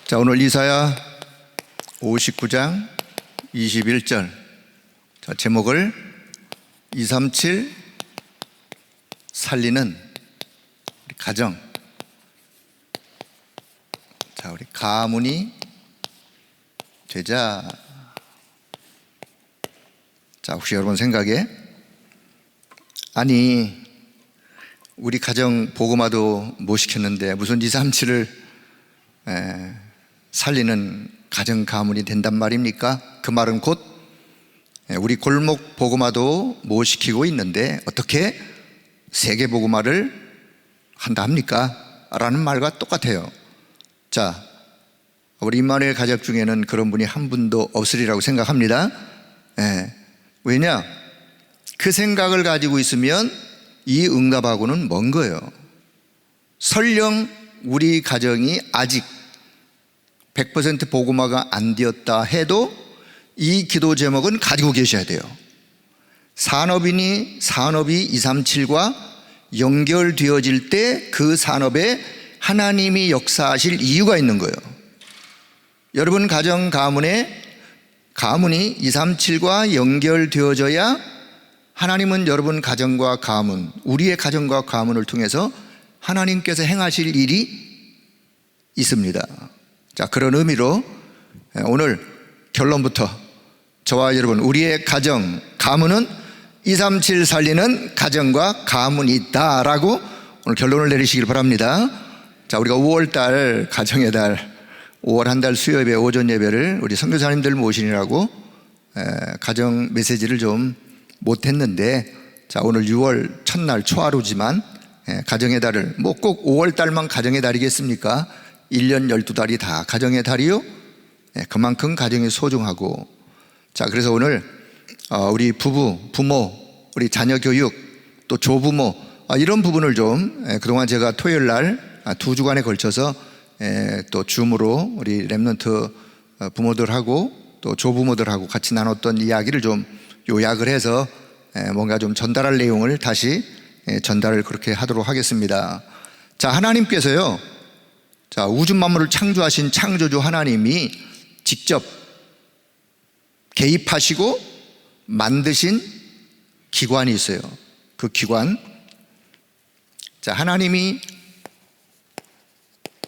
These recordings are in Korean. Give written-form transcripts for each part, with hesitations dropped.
자, 오늘 이사야 59장 21절. 자, 제목을 237 살리는 우리 가정. 자, 우리 가문이 되자. 자, 혹시 여러분 생각에 아니 우리 가정 복음화도 못 시켰는데 무슨 237을 살리는 가정 가문이 된단 말입니까? 그 말은 곧 우리 골목 복음화도 못 시키고 있는데 어떻게 세계 복음화를 한다 합니까? 라는 말과 똑같아요. 자, 우리 임마누엘 가족 중에는 그런 분이 한 분도 없으리라고 생각합니다. 왜냐? 그 생각을 가지고 있으면 이 응답하고는 먼 거예요. 설령 우리 가정이 아직 100% 복음화가 안 되었다 해도 이 기도 제목은 가지고 계셔야 돼요. 산업이 237과 연결되어질 때 그 산업에 하나님이 역사하실 이유가 있는 거예요. 여러분 가정 가문이 237과 연결되어져야 하나님은 여러분 가정과 가문, 우리의 가정과 가문을 통해서 하나님께서 행하실 일이 있습니다. 자, 그런 의미로 오늘 결론부터 저와 여러분, 우리의 가정, 가문은 237 살리는 가정과 가문이 있다라고 오늘 결론을 내리시길 바랍니다. 자, 우리가 5월달 가정의 달, 5월 한 달 수요예배 오전 예배를 우리 선교사님들 모시느라고 가정 메시지를 좀 못했는데, 자, 오늘 6월 첫날 초하루지만 가정의 달을 뭐 꼭 5월달만 가정의 달이겠습니까? 1년 12달이 다 가정의 달이요. 그만큼 가정이 소중하고, 자, 그래서 오늘 우리 부부, 부모, 우리 자녀 교육, 또 조부모, 이런 부분을 좀 그동안 제가 토요일 날 2주간에 걸쳐서 또 줌으로 우리 렘넌트 부모들하고 또 조부모들하고 같이 나눴던 이야기를 좀 요약을 해서 뭔가 좀 전달할 내용을 다시 전달을 그렇게 하도록 하겠습니다. 자, 하나님께서요, 자, 우주 만물을 창조하신 창조주 하나님이 직접 개입하시고 만드신 기관이 있어요. 그 기관, 자, 하나님이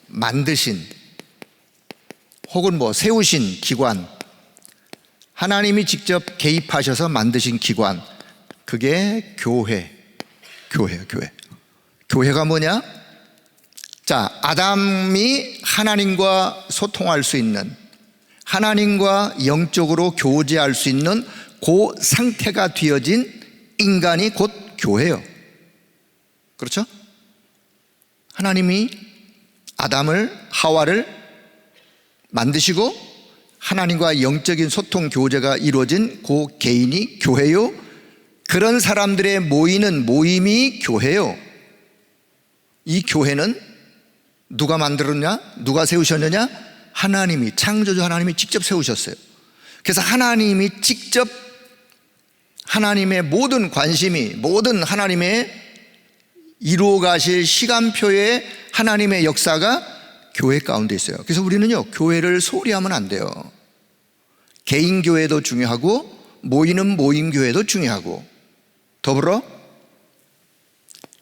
만드신 혹은 뭐 세우신 기관, 하나님이 직접 개입하셔서 만드신 기관, 그게 교회예요. 교회가 뭐냐? 자, 아담이 하나님과 소통할 수 있는, 하나님과 영적으로 교제할 수 있는 그 상태가 되어진 인간이 곧 교회예요. 그렇죠? 하나님이 아담을, 하와를 만드시고 하나님과 영적인 소통 교제가 이루어진 그 개인이 교회요. 그런 사람들의 모이는 모임이 교회요. 이 교회는 누가 만들었냐? 누가 세우셨느냐? 하나님이, 창조주 하나님이 직접 세우셨어요. 그래서 하나님이 직접 하나님의 모든 관심이, 모든 하나님의 이루어 가실 시간표에 하나님의 역사가 교회 가운데 있어요. 그래서 우리는요, 교회를 소홀히 하면 안 돼요. 개인 교회도 중요하고 모이는 모임 교회도 중요하고, 더불어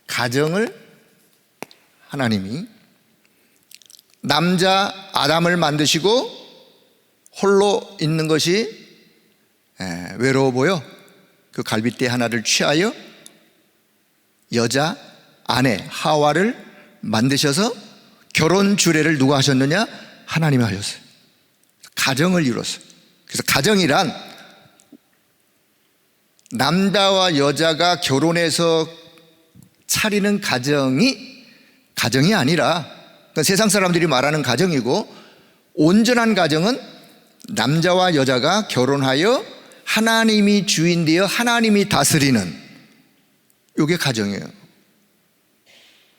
가정을 하나님이 남자 아담을 만드시고 홀로 있는 것이 외로워 보여 그 갈빗대 하나를 취하여 여자 아내 하와를 만드셔서 결혼 주례를 누가 하셨느냐? 하나님이 하셨어요. 가정을 이뤘어요. 그래서 가정이란 남자와 여자가 결혼해서 차리는 가정이 아니라, 그러니까 세상 사람들이 말하는 가정이고, 온전한 가정은 남자와 여자가 결혼하여 하나님이 주인되어 하나님이 다스리는, 이게 가정이에요.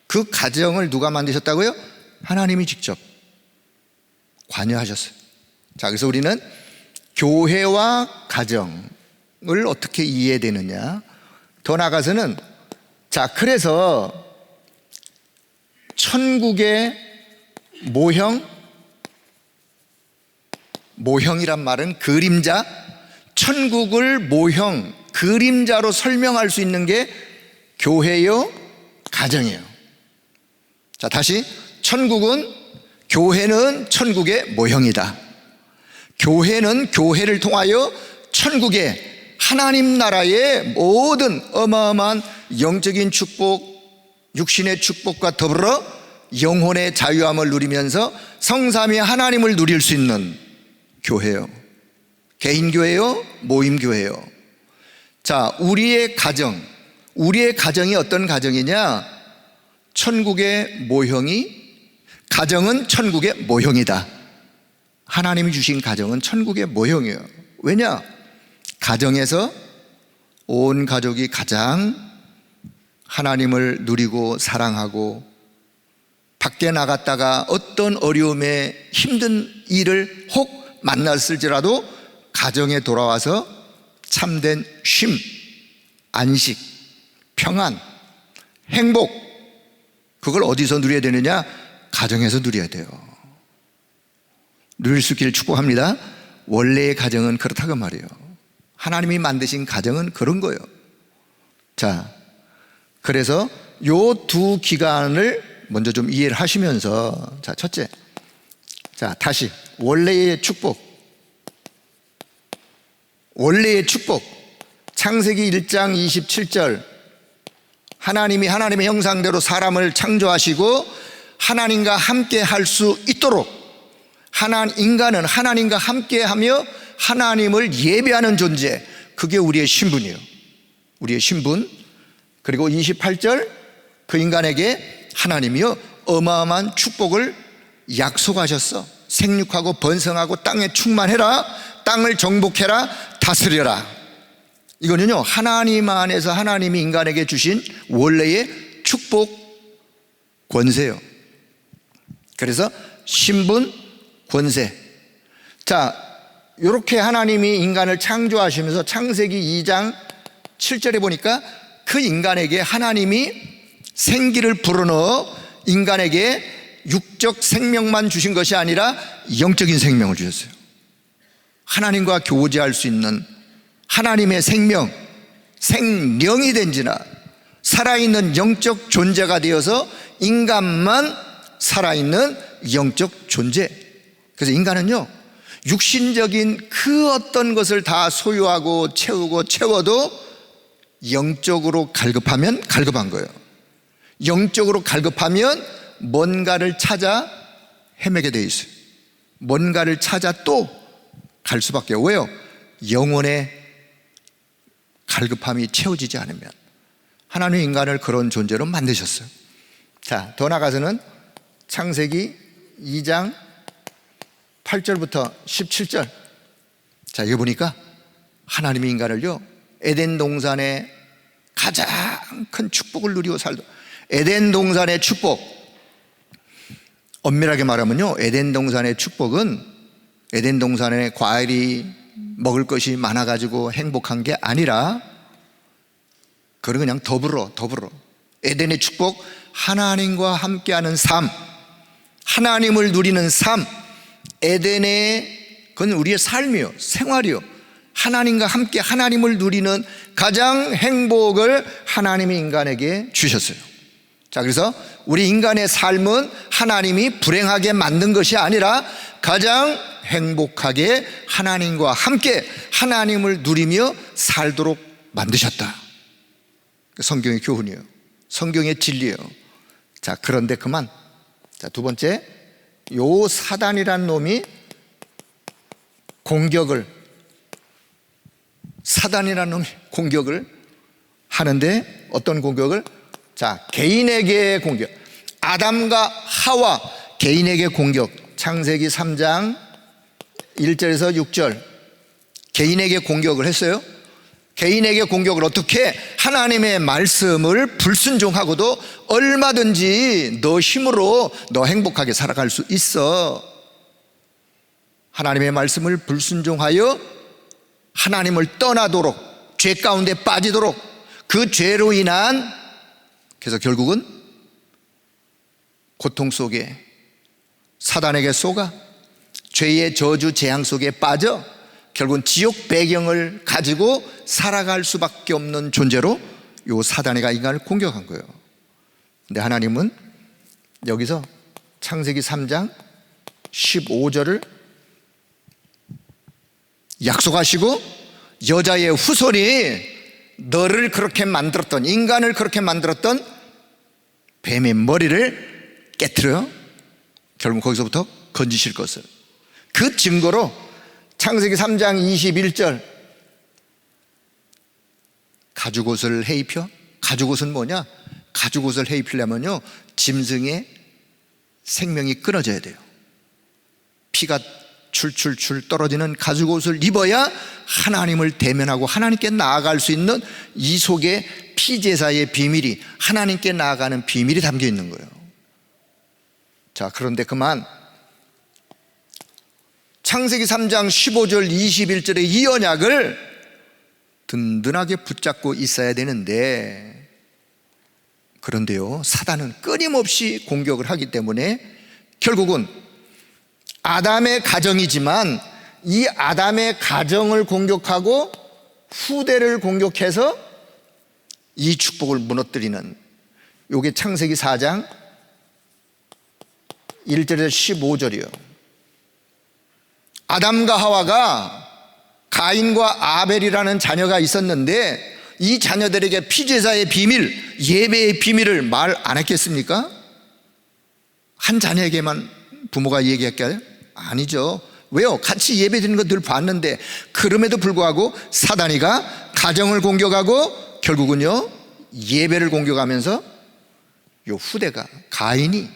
그 가정을 누가 만드셨다고요? 하나님이 직접 관여하셨어요. 자, 그래서 우리는 교회와 가정을 어떻게 이해되느냐, 더 나아가서는, 자, 그래서 천국의 모형, 모형이란 말은 그림자, 천국을 모형, 그림자로 설명할 수 있는 게 교회요, 가정이에요. 자, 다시 교회는 천국의 모형이다. 교회는 교회를 통하여 천국의 하나님 나라의 모든 어마어마한 영적인 축복, 육신의 축복과 더불어 영혼의 자유함을 누리면서 성삼위 하나님을 누릴 수 있는 교회요. 개인교회요, 모임교회요. 자, 우리의 가정이 어떤 가정이냐? 천국의 모형이, 가정은 천국의 모형이다. 하나님이 주신 가정은 천국의 모형이에요. 왜냐? 가정에서 온 가족이 가장 하나님을 누리고 사랑하고, 밖에 나갔다가 어떤 어려움에 힘든 일을 혹 만났을지라도 가정에 돌아와서 참된 쉼, 안식, 평안, 행복, 그걸 어디서 누려야 되느냐? 가정에서 누려야 돼요. 누릴 수 있기를 축복합니다. 원래의 가정은 그렇다고 말이에요. 하나님이 만드신 가정은 그런 거예요. 자, 그래서 요 두 기간을 먼저 좀 이해를 하시면서, 자, 첫째, 자, 다시 원래의 축복, 창세기 1장 27절, 하나님이 하나님의 형상대로 사람을 창조하시고 하나님과 함께 할 수 있도록, 인간은 하나님과 함께 하며 하나님을 예배하는 존재, 그게 우리의 신분이에요. 우리의 신분. 그리고 28절, 그 인간에게 하나님이요 어마어마한 축복을 약속하셨어. 생육하고 번성하고 땅에 충만해라, 땅을 정복해라, 다스려라. 이거는요 하나님 안에서 하나님이 인간에게 주신 원래의 축복 권세요. 그래서 신분, 권세. 자, 이렇게 하나님이 인간을 창조하시면서 창세기 2장 7절에 보니까 그 인간에게 하나님이 생기를 불어넣어 인간에게 육적 생명만 주신 것이 아니라 영적인 생명을 주셨어요. 하나님과 교제할 수 있는 하나님의 생명, 생명이 된지나 살아있는 영적 존재가 되어서 인간만 살아있는 영적 존재. 그래서 인간은요 육신적인 그 어떤 것을 다 소유하고 채우고 채워도 영적으로 갈급하면 갈급한 거예요. 영적으로 갈급하면 뭔가를 찾아 헤매게 돼 있어요. 뭔가를 찾아 또 갈 수밖에. 왜요? 영혼의 갈급함이 채워지지 않으면. 하나님 인간을 그런 존재로 만드셨어요. 자, 더 나아가서는 창세기 2장 8절부터 17절. 자, 여기 보니까 하나님이 인간을요 에덴 동산에 가장 큰 축복을 누리고 살도. 에덴 동산의 축복, 엄밀하게 말하면요 에덴 동산의 축복은 에덴 동산에 과일이 먹을 것이 많아가지고 행복한 게 아니라, 그건 그냥 더불어 에덴의 축복, 하나님과 함께하는 삶, 하나님을 누리는 삶. 에덴의, 그건 우리의 삶이요, 생활이요. 하나님과 함께 하나님을 누리는 가장 행복을 하나님이 인간에게 주셨어요. 자, 그래서 우리 인간의 삶은 하나님이 불행하게 만든 것이 아니라 가장 행복하게 하나님과 함께 하나님을 누리며 살도록 만드셨다. 성경의 교훈이에요. 성경의 진리예요. 자, 그런데 그만. 자, 두 번째, 요 사단이란 놈이 공격을 하는데, 어떤 공격을? 자, 개인에게 공격. 아담과 하와 개인에게 공격. 창세기 3장 1절에서 6절. 개인에게 공격을 했어요. 개인에게 공격을 어떻게? 하나님의 말씀을 불순종하고도 얼마든지 너 힘으로 너 행복하게 살아갈 수 있어. 하나님의 말씀을 불순종하여 하나님을 떠나도록, 죄 가운데 빠지도록, 그 죄로 인한, 그래서 결국은 고통 속에 사단에게 속아 죄의 저주 재앙 속에 빠져 결국은 지옥 배경을 가지고 살아갈 수밖에 없는 존재로 요 사단이가 인간을 공격한 거예요. 근데 하나님은 여기서 창세기 3장 15절을 약속하시고 여자의 후손이 너를 그렇게 만들었던, 인간을 그렇게 만들었던 뱀의 머리를 깨트려 결국 거기서부터 건지실 것을, 그 증거로 창세기 3장 21절 가죽옷을 해 입혀. 가죽옷은 뭐냐? 가죽옷을 해 입히려면요 짐승의 생명이 끊어져야 돼요. 피가 출출출 떨어지는 가죽옷을 입어야 하나님을 대면하고 하나님께 나아갈 수 있는, 이 속에 피제사의 비밀이, 하나님께 나아가는 비밀이 담겨 있는 거예요. 자, 그런데 그만 창세기 3장 15절 21절의 이 언약을 든든하게 붙잡고 있어야 되는데, 그런데요 사단은 끊임없이 공격을 하기 때문에 결국은 아담의 가정이지만 이 아담의 가정을 공격하고 후대를 공격해서 이 축복을 무너뜨리는, 요게 창세기 4장 1절에서 15절이요 아담과 하와가 가인과 아벨이라는 자녀가 있었는데 이 자녀들에게 피제사의 비밀, 예배의 비밀을 말 안 했겠습니까? 한 자녀에게만 부모가 얘기할까요? 아니죠. 왜요? 같이 예배 드리는 거 늘 봤는데. 그럼에도 불구하고 사단이가 가정을 공격하고 결국은요 예배를 공격하면서 요 후대가, 가인이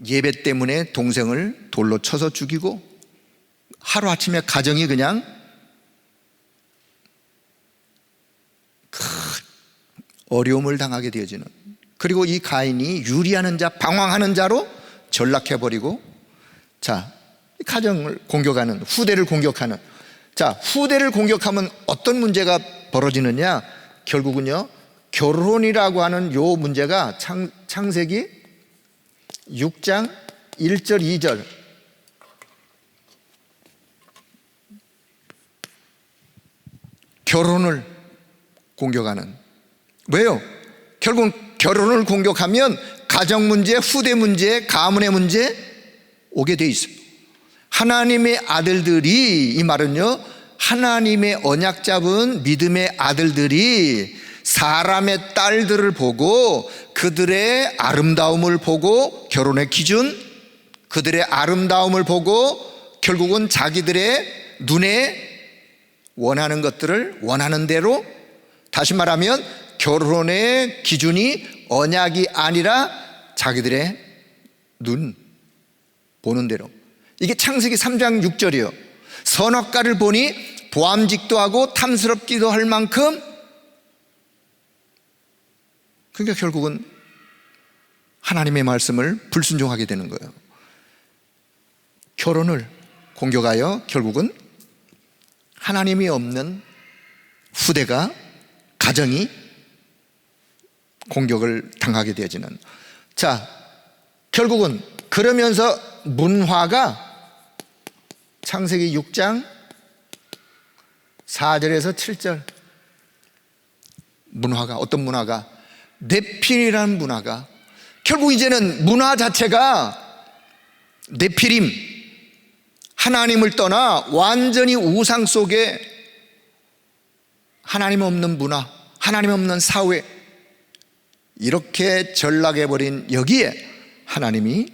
예배 때문에 동생을 돌로 쳐서 죽이고 하루아침에 가정이 그냥 큰 어려움을 당하게 되어지는, 그리고 이 가인이 유리하는 자, 방황하는 자로 전락해버리고, 자, 가정을 공격하는, 후대를 공격하는, 자, 후대를 공격하면 어떤 문제가 벌어지느냐? 결국은요 결혼이라고 하는 요 문제가 창세기 6장 1절 2절 결혼을 공격하는, 왜요? 결국 결혼을 공격하면 가정 문제, 후대 문제, 가문의 문제 오게 돼 있어요. 하나님의 아들들이, 이 말은요 하나님의 언약 잡은 믿음의 아들들이 사람의 딸들을 보고 그들의 아름다움을 보고, 결혼의 기준, 그들의 아름다움을 보고 결국은 자기들의 눈에 원하는 것들을 원하는 대로, 다시 말하면 결혼의 기준이 언약이 아니라 자기들의 눈 보는 대로. 이게 창세기 3장 6절이요 선악과를 보니 보암직도 하고 탐스럽기도 할 만큼, 그러니까 결국은 하나님의 말씀을 불순종하게 되는 거예요. 결혼을 공격하여 결국은 하나님이 없는 후대가, 가정이 공격을 당하게 되어지는. 자, 결국은 그러면서 문화가 창세기 6장 4절에서 7절 문화가, 어떤 문화가? 네필이라는 문화가, 결국 이제는 문화 자체가 네피림, 하나님을 떠나 완전히 우상 속에 하나님 없는 문화, 하나님 없는 사회, 이렇게 전락해버린 여기에 하나님이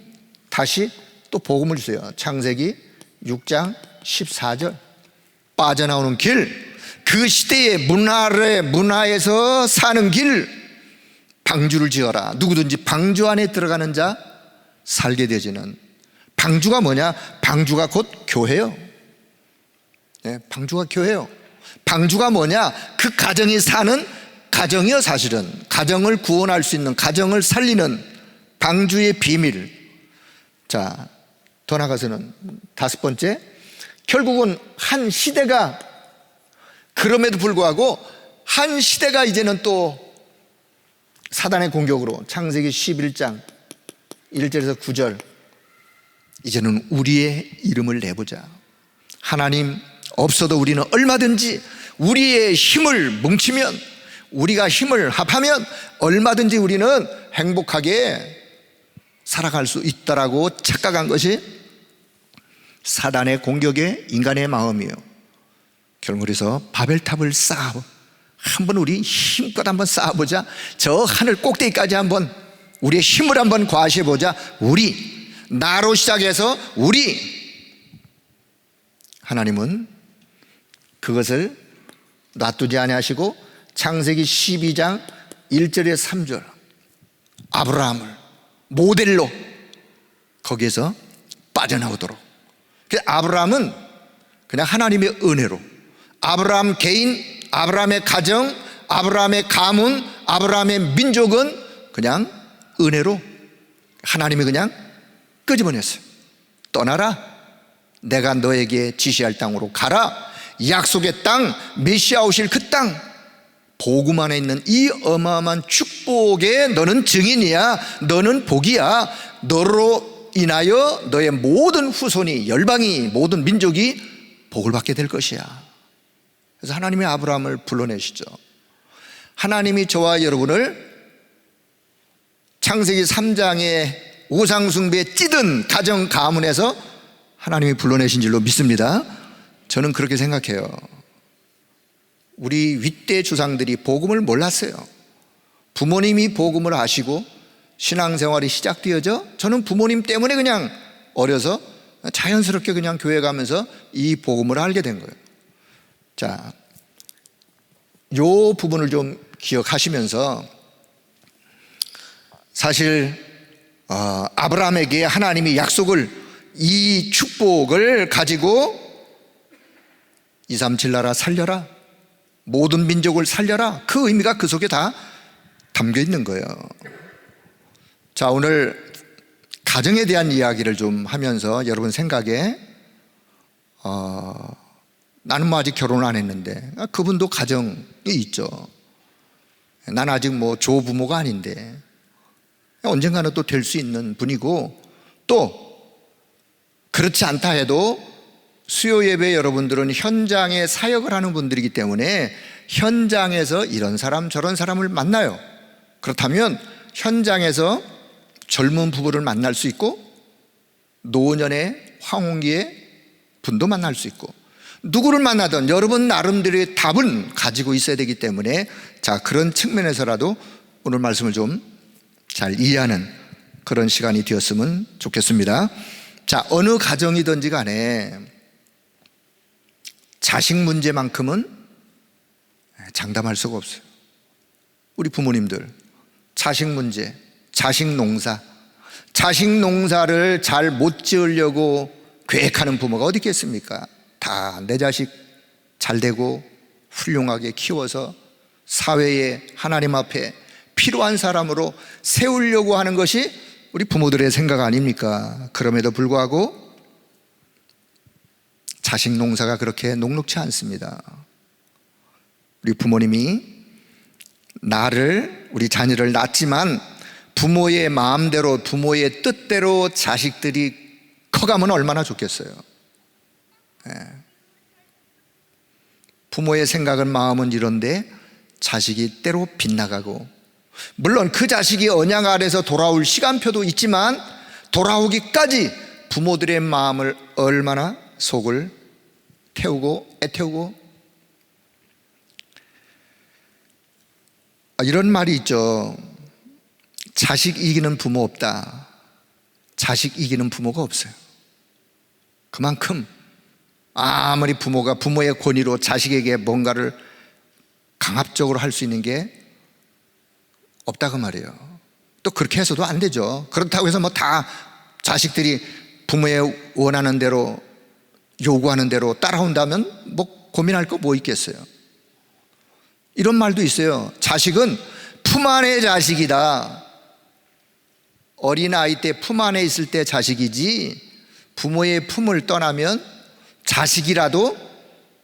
다시 또 복음을 주세요. 창세기 6장 14절 빠져나오는 길, 그 시대의 문화에서 사는 길, 방주를 지어라. 누구든지 방주 안에 들어가는 자 살게 되지는. 방주가 뭐냐? 방주가 곧 교회요. 네, 방주가 교회요. 방주가 뭐냐? 그 가정이 사는 가정이요. 사실은 가정을 구원할 수 있는, 가정을 살리는 방주의 비밀. 자, 더 나가서는 다섯 번째, 결국은 한 시대가, 그럼에도 불구하고 한 시대가 이제는 또 사단의 공격으로 창세기 11장 1절에서 9절 이제는 우리의 이름을 내보자. 하나님 없어도 우리는 얼마든지 우리의 힘을 뭉치면, 우리가 힘을 합하면 얼마든지 우리는 행복하게 살아갈 수 있다라고 착각한 것이 사단의 공격에 인간의 마음이에요. 결국 그래서 바벨탑을 쌓아, 한번 우리 힘껏 한번 쌓아보자. 저 하늘 꼭대기까지 한번 우리의 힘을 한번 과시해보자. 우리, 나로 시작해서 우리. 하나님은 그것을 놔두지 아니하시고 창세기 12장 1절에 3절 아브라함을 모델로 거기에서 빠져나오도록. 아브라함은 그냥 하나님의 은혜로, 아브라함 개인, 아브라함의 가정, 아브라함의 가문, 아브라함의 민족은 그냥 은혜로 하나님이 그냥 끄집어냈어요. 떠나라, 내가 너에게 지시할 땅으로 가라. 약속의 땅, 메시아 오실 그 땅, 복음 안에 있는 이 어마어마한 축복에 너는 증인이야. 너는 복이야. 너로 인하여 너의 모든 후손이, 열방이, 모든 민족이 복을 받게 될 것이야. 그래서 하나님이 아브라함을 불러내시죠. 하나님이 저와 여러분을 창세기 3장의 우상숭배에 찌든 가정 가문에서 하나님이 불러내신 줄로 믿습니다. 저는 그렇게 생각해요. 우리 윗대 주상들이 복음을 몰랐어요. 부모님이 복음을 아시고 신앙생활이 시작되어져 저는 부모님 때문에 그냥 어려서 자연스럽게 그냥 교회 가면서 이 복음을 알게 된 거예요. 자, 요 부분을 좀 기억하시면서, 사실 아브라함에게 하나님이 약속을, 이 축복을 가지고 237 나라 살려라, 모든 민족을 살려라, 그 의미가 그 속에 다 담겨 있는 거예요. 자, 오늘 가정에 대한 이야기를 좀 하면서 여러분 생각에 나는 뭐 아직 결혼을 안 했는데 그분도 가정이 있죠. 난 아직 뭐 조부모가 아닌데 언젠가는 또 될 수 있는 분이고, 또 그렇지 않다 해도 수요 예배 여러분들은 현장에 사역을 하는 분들이기 때문에 현장에서 이런 사람 저런 사람을 만나요. 그렇다면 현장에서 젊은 부부를 만날 수 있고 노년의 황혼기의 분도 만날 수 있고, 누구를 만나든 여러분 나름대로의 답은 가지고 있어야 되기 때문에, 자, 그런 측면에서라도 오늘 말씀을 좀 잘 이해하는 그런 시간이 되었으면 좋겠습니다. 자, 어느 가정이든지 간에 자식 문제만큼은 장담할 수가 없어요. 우리 부모님들 자식 문제, 자식 농사를 잘 못 지으려고 계획하는 부모가 어디 있겠습니까? 다 내 자식 잘 되고 훌륭하게 키워서 사회에, 하나님 앞에 필요한 사람으로 세우려고 하는 것이 우리 부모들의 생각 아닙니까? 그럼에도 불구하고 자식 농사가 그렇게 녹록치 않습니다. 우리 부모님이 우리 자녀를 낳지만 부모의 마음대로, 부모의 뜻대로 자식들이 커가면 얼마나 좋겠어요. 부모의 생각은, 마음은 이런데 자식이 때로 빗나가고, 물론 그 자식이 언약 아래서 돌아올 시간표도 있지만 돌아오기까지 부모들의 마음을 얼마나 속을 태우고 애태우고. 이런 말이 있죠. 자식 이기는 부모 없다. 자식 이기는 부모가 없어요. 그만큼 아무리 부모가 부모의 권위로 자식에게 뭔가를 강압적으로 할 수 있는 게 없다 그 말이에요. 또 그렇게 해서도 안 되죠. 그렇다고 해서 뭐 다 자식들이 부모의 원하는 대로, 요구하는 대로 따라온다면 뭐 고민할 거 뭐 있겠어요. 이런 말도 있어요. 자식은 품 안의 자식이다. 어린아이 때 품 안에 있을 때 자식이지, 부모의 품을 떠나면 자식이라도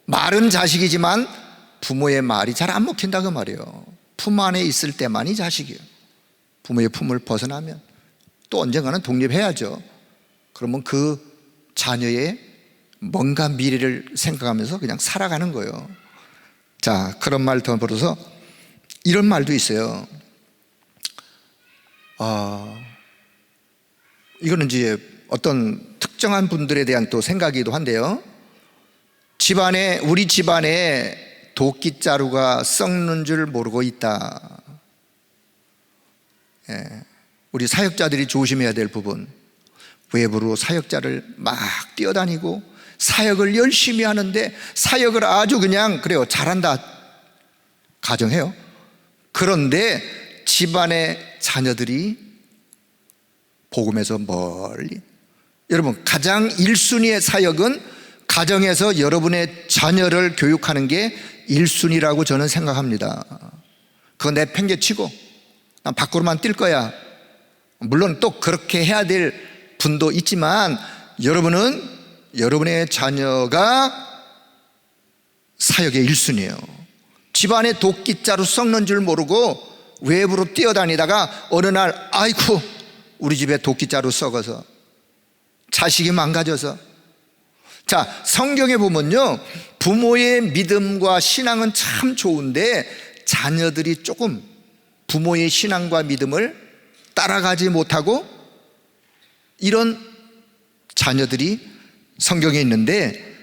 말은 자식이지만 부모의 말이 잘 안 먹힌다 그 말이에요. 품 안에 있을 때만이 자식이에요. 부모의 품을 벗어나면 또 언젠가는 독립해야죠. 그러면 그 자녀의 뭔가 미래를 생각하면서 그냥 살아가는 거예요. 자, 그런 말 더 벌어서 이런 말도 있어요. 이거는 이제 어떤 특정한 분들에 대한 또 생각이기도 한데요. 우리 집안에 도끼자루가 썩는 줄 모르고 있다. 우리 사역자들이 조심해야 될 부분, 외부로 사역자를 막 뛰어다니고 사역을 열심히 하는데 사역을 아주 그냥 그래요, 잘한다 가정해요. 그런데 집안의 자녀들이 복음에서 멀리, 여러분 가장 1순위의 사역은 가정에서 여러분의 자녀를 교육하는 게 1순위라고 저는 생각합니다. 그거 내 팽개치고 난 밖으로만 뛸 거야, 물론 또 그렇게 해야 될 분도 있지만 여러분은 여러분의 자녀가 사역의 1순위예요. 집안에 도끼자루 썩는 줄 모르고 외부로 뛰어다니다가 어느 날 아이쿠 우리 집에 도끼자루 썩어서 자식이 망가져서. 자, 성경에 보면요, 부모의 믿음과 신앙은 참 좋은데 자녀들이 조금 부모의 신앙과 믿음을 따라가지 못하고 이런 자녀들이 성경에 있는데,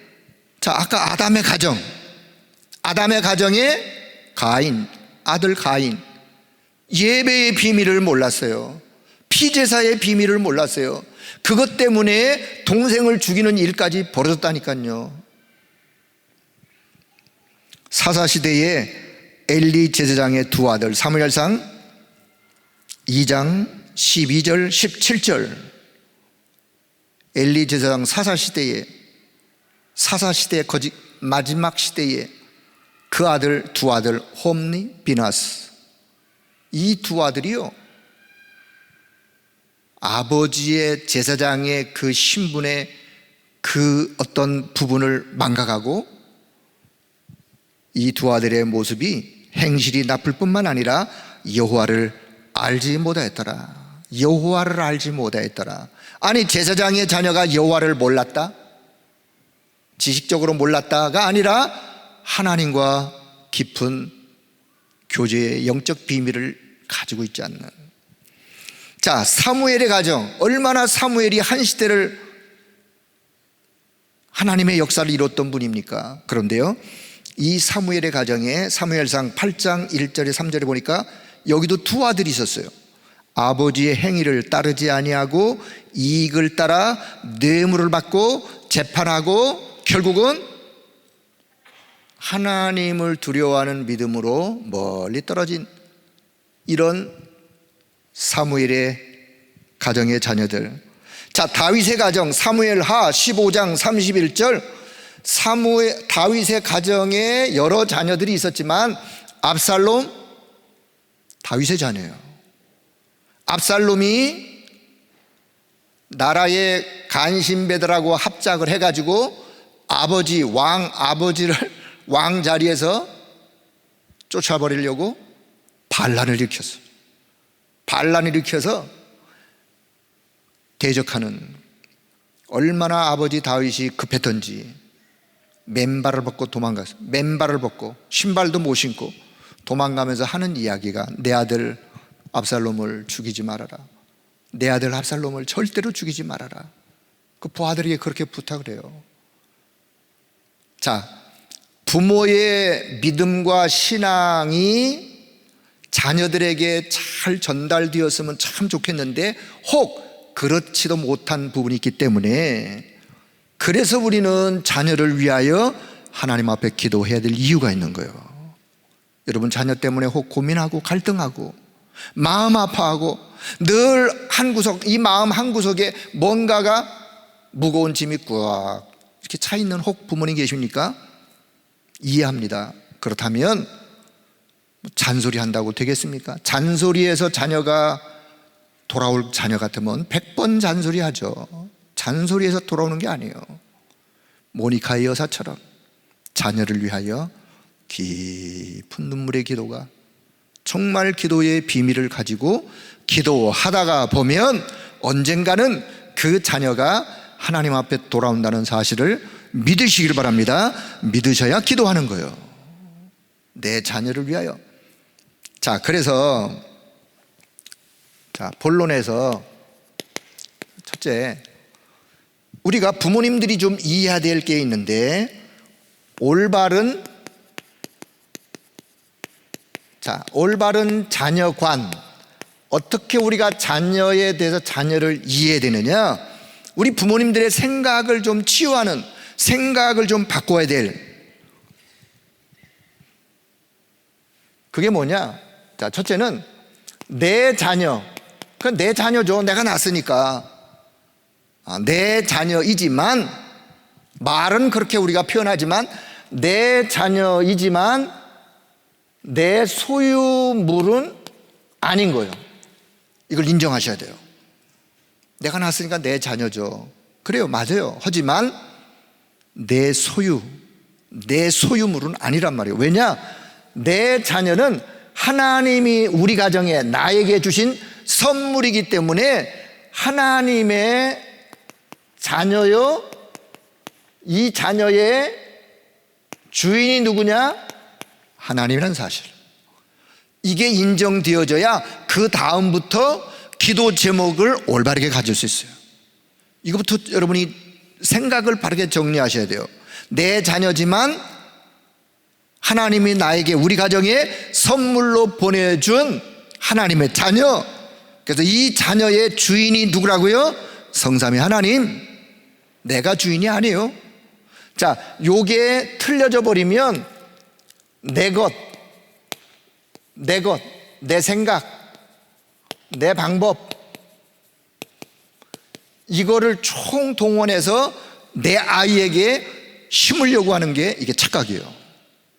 자, 아까 아담의 가정에 가인, 아들 가인, 예배의 비밀을 몰랐어요. 피제사의 비밀을 몰랐어요. 그것 때문에 동생을 죽이는 일까지 벌어졌다니까요. 사사시대에 엘리 제사장의 두 아들, 사무엘상 2장 12절 17절, 엘리 제사장 사사시대의 마지막 시대에 그 두 아들 홈니, 비나스, 이 두 아들이요, 아버지의 제사장의 그 신분의 그 어떤 부분을 망각하고 이 두 아들의 모습이 행실이 나쁠 뿐만 아니라 여호와를 알지 못하였더라. 여호와를 알지 못하였더라. 아니, 제사장의 자녀가 여호와를 몰랐다? 지식적으로 몰랐다가 아니라 하나님과 깊은 교제의 영적 비밀을 가지고 있지 않는. 자, 사무엘의 가정, 얼마나 사무엘이 한 시대를 하나님의 역사를 이뤘던 분입니까? 그런데요, 이 사무엘의 가정에 사무엘상 8장 1절에 3절에 보니까 여기도 두 아들이 있었어요. 아버지의 행위를 따르지 아니하고 이익을 따라 뇌물을 받고 재판하고 결국은 하나님을 두려워하는 믿음으로 멀리 떨어진 이런 사무엘의 가정의 자녀들. 자, 다윗의 가정, 사무엘하 15장 31절, 다윗의 가정에 여러 자녀들이 있었지만 압살롬, 다윗의 자녀예요. 압살롬이 나라의 간신배들하고 합작을 해가지고 아버지를 왕 자리에서 쫓아버리려고 반란을 일으켜서 대적하는, 얼마나 아버지 다윗이 급했던지 맨발을 벗고 도망갔어요. 맨발을 벗고 신발도 못 신고 도망가면서 하는 이야기가, 내 아들 압살롬을 죽이지 말아라, 내 아들 압살롬을 절대로 죽이지 말아라. 그 부하들에게 그렇게 부탁을 해요. 자, 부모의 믿음과 신앙이 자녀들에게 잘 전달되었으면 참 좋겠는데 혹 그렇지도 못한 부분이 있기 때문에, 그래서 우리는 자녀를 위하여 하나님 앞에 기도해야 될 이유가 있는 거예요. 여러분, 자녀 때문에 혹 고민하고 갈등하고 마음 아파하고 늘 이 마음 한구석에 뭔가가 무거운 짐이 꽉 이렇게 차 있는 혹 부모님 계십니까? 이해합니다. 그렇다면 잔소리 한다고 되겠습니까? 잔소리에서 자녀가 돌아올 자녀 같으면 100번 잔소리 하죠. 잔소리에서 돌아오는 게 아니에요. 모니카의 여사처럼 자녀를 위하여 깊은 눈물의 기도가, 정말 기도의 비밀을 가지고 기도하다가 보면 언젠가는 그 자녀가 하나님 앞에 돌아온다는 사실을 믿으시길 바랍니다. 믿으셔야 기도하는 거예요. 내 자녀를 위하여. 자, 그래서 본론에서 첫째, 우리가 부모님들이 좀 이해해야 될 게 있는데, 올바른 자녀관, 어떻게 우리가 자녀에 대해서 자녀를 이해해야 되느냐? 우리 부모님들의 생각을 좀 치유하는, 생각을 좀 바꿔야 될, 그게 뭐냐? 자, 첫째는 내 자녀, 그건 내 자녀죠. 내가 낳았으니까. 내 자녀이지만, 말은 그렇게 우리가 표현하지만 내 자녀이지만 내 소유물은 아닌 거예요. 이걸 인정하셔야 돼요. 내가 낳았으니까 내 자녀죠. 그래요, 맞아요. 하지만 내 소유물은 아니란 말이에요. 왜냐? 내 자녀는 하나님이 우리 가정에 나에게 주신 선물이기 때문에 하나님의 자녀요, 이 자녀의 주인이 누구냐? 하나님이라는 사실. 이게 인정되어져야 그 다음부터 기도 제목을 올바르게 가질 수 있어요. 이것부터 여러분이 생각을 바르게 정리하셔야 돼요. 내 자녀지만 하나님이 나에게, 우리 가정에 선물로 보내준 하나님의 자녀. 그래서 이 자녀의 주인이 누구라고요? 성삼위 하나님. 내가 주인이 아니에요. 자, 요게 틀려져 버리면 내 것, 내 생각, 내 방법, 이거를 총동원해서 내 아이에게 심으려고 하는 게 이게 착각이에요.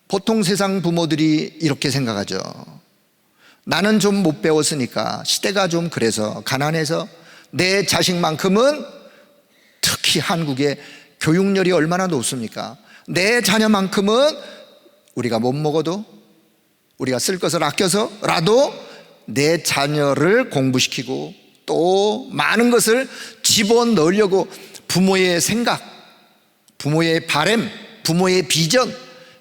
보통 세상 부모들이 이렇게 생각하죠. 나는 좀 못 배웠으니까, 시대가 좀 그래서 가난해서 내 자식만큼은, 특히 한국의 교육열이 얼마나 높습니까? 내 자녀만큼은 우리가 못 먹어도, 우리가 쓸 것을 아껴서라도 내 자녀를 공부시키고 또 많은 것을 집어넣으려고, 부모의 생각, 부모의 바람, 부모의 비전,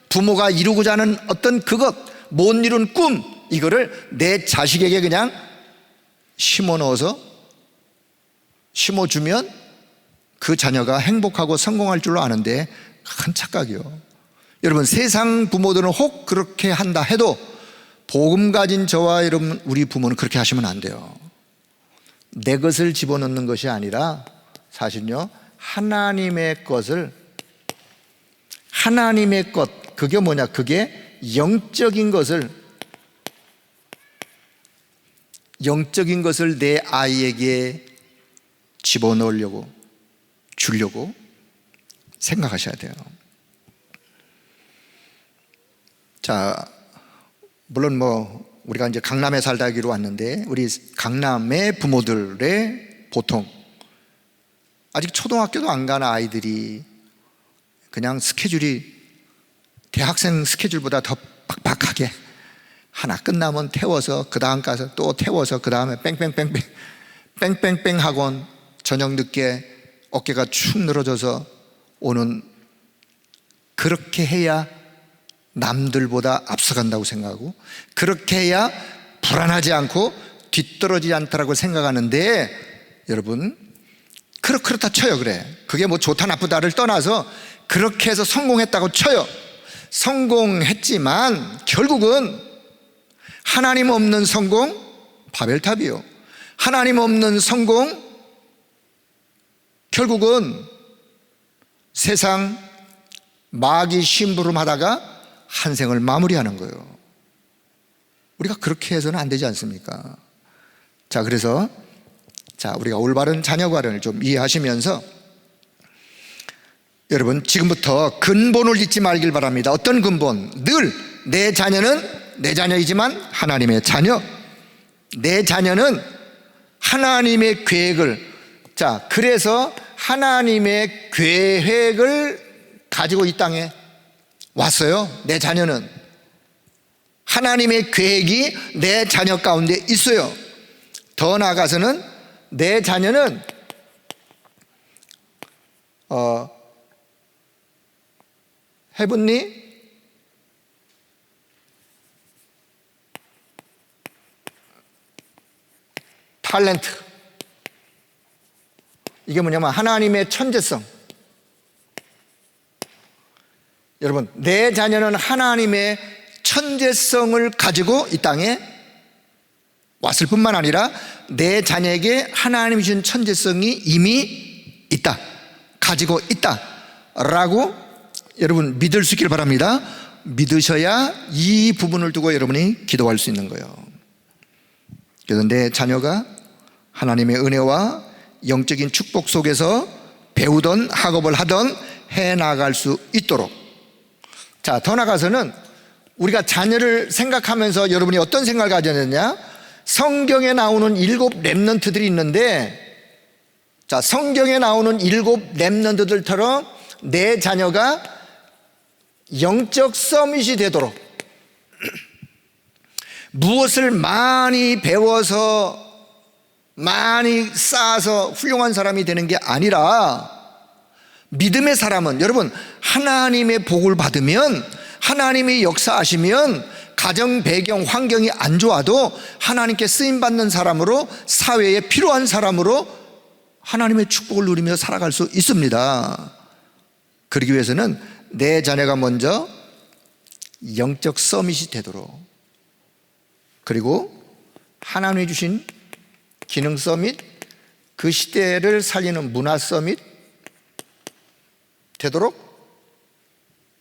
부모가 이루고자 하는 어떤 그것, 못 이룬 꿈, 이거를 내 자식에게 그냥 심어주면 그 자녀가 행복하고 성공할 줄로 아는데 큰 착각이요. 여러분, 세상 부모들은 혹 그렇게 한다 해도 복음 가진 저와 여러분, 우리 부모는 그렇게 하시면 안 돼요. 내 것을 집어넣는 것이 아니라 사실요, 하나님의 것을, 하나님의 것, 그게 뭐냐? 그게 영적인 것을 내 아이에게 집어넣으려고, 주려고 생각하셔야 돼요. 자, 물론 우리가 이제 강남에 살다기로 왔는데, 우리 강남의 부모들의 보통 아직 초등학교도 안 가는 아이들이 그냥 스케줄이 대학생 스케줄보다 더 빡빡하게, 하나 끝나면 태워서 그 다음 가서 또 태워서 그 다음에 뺑뺑뺑 학원, 저녁 늦게 어깨가 축 늘어져서 오는, 그렇게 해야 남들보다 앞서간다고 생각하고, 그렇게 해야 불안하지 않고 뒤떨어지지 않다라고 생각하는데, 여러분, 그렇다 쳐요. 그래, 그게 좋다 나쁘다를 떠나서 그렇게 해서 성공했다고 쳐요. 성공했지만 결국은 하나님 없는 성공, 바벨탑이요. 하나님 없는 성공, 결국은 세상 마귀 심부름하다가 한 생을 마무리하는 거예요. 우리가 그렇게 해서는 안 되지 않습니까? 자, 그래서 우리가 올바른 자녀관을 좀 이해하시면서, 여러분, 지금부터 근본을 잊지 말길 바랍니다. 어떤 근본? 늘 내 자녀는 내 자녀이지만 하나님의 자녀, 내 자녀는 하나님의 계획을, 그래서 하나님의 계획을 가지고 이 땅에 왔어요. 내 자녀는 하나님의 계획이 내 자녀 가운데 있어요. 더 나아가서는 내 자녀는 헤븐리 탤런트. 이게 뭐냐면 하나님의 천재성. 여러분, 내 자녀는 하나님의 천재성을 가지고 이 땅에 왔을 뿐만 아니라 내 자녀에게 하나님이 주신 천재성이 이미 있다, 가지고 있다 라고 여러분 믿을 수 있길 바랍니다. 믿으셔야 이 부분을 두고 여러분이 기도할 수 있는 거예요. 그래서 내 자녀가 하나님의 은혜와 영적인 축복 속에서 배우던 학업을 하던 해나갈 수 있도록. 자, 더 나아가서는 우리가 자녀를 생각하면서 여러분이 어떤 생각을 가져야 되느냐? 성경에 나오는 7 렘넌트들이 있는데, 자, 성경에 나오는 7 렘넌트들처럼 내 자녀가 영적 서밋이 되도록 무엇을 많이 배워서 많이 쌓아서 훌륭한 사람이 되는 게 아니라, 믿음의 사람은 여러분 하나님의 복을 받으면, 하나님이 역사하시면 가정 배경 환경이 안 좋아도 하나님께 쓰임받는 사람으로, 사회에 필요한 사람으로 하나님의 축복을 누리며 살아갈 수 있습니다. 그러기 위해서는 내 자녀가 먼저 영적 서밋이 되도록, 그리고 하나님이 주신 기능 서밋, 그 시대를 살리는 문화 서밋 되도록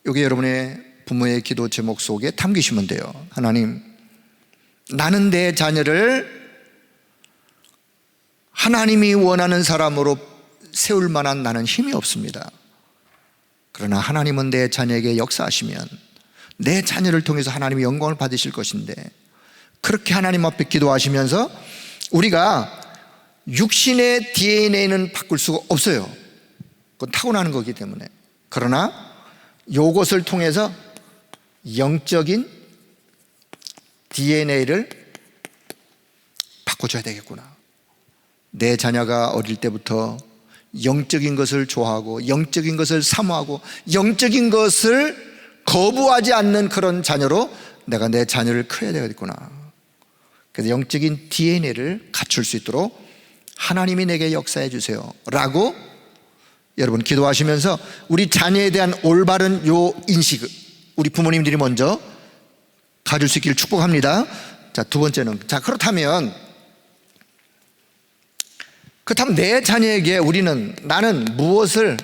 여기 여러분의 부모의 기도 제목 속에 담기시면 돼요. 하나님, 나는 내 자녀를 하나님이 원하는 사람으로 세울 만한 나는 힘이 없습니다. 그러나 하나님은 내 자녀에게 역사하시면 내 자녀를 통해서 하나님이 영광을 받으실 것인데, 그렇게 하나님 앞에 기도하시면서 우리가 육신의 DNA는 바꿀 수가 없어요. 그건 타고나는 거기 때문에. 그러나 이것을 통해서 영적인 DNA를 바꿔줘야 되겠구나. 내 자녀가 어릴 때부터 영적인 것을 좋아하고 영적인 것을 사모하고 영적인 것을 거부하지 않는 그런 자녀로 내가 내 자녀를 커야 되겠구나. 그래서 영적인 DNA를 갖출 수 있도록 하나님이 내게 역사해 주세요 라고 여러분 기도하시면서 우리 자녀에 대한 올바른 요 인식, 우리 부모님들이 먼저 가질 수 있기를 축복합니다. 자, 두 번째는, 자, 그렇다면 내 자녀에게 우리는, 나는 무엇을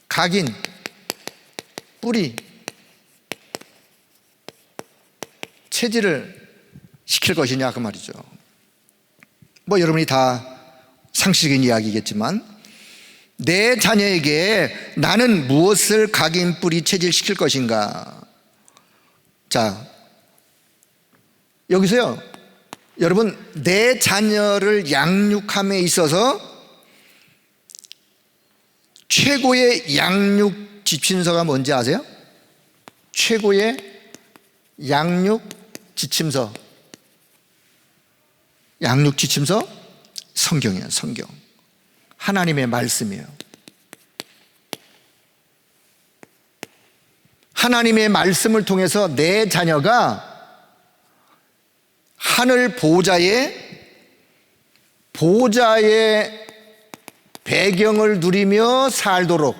각인, 뿌리, 체질을 시킬 것이냐 그 말이죠. 뭐 여러분이 다 상식적인 이야기겠지만 내 자녀에게 나는 무엇을 각인, 뿌리, 체질 시킬 것인가. 자, 여기서요 여러분, 내 자녀를 양육함에 있어서 최고의 양육 지침서가 뭔지 아세요? 최고의 양육 지침서, 양육 지침서 성경이에요. 성경, 하나님의 말씀이에요. 하나님의 말씀을 통해서 내 자녀가 하늘 보좌의 배경을 누리며 살도록,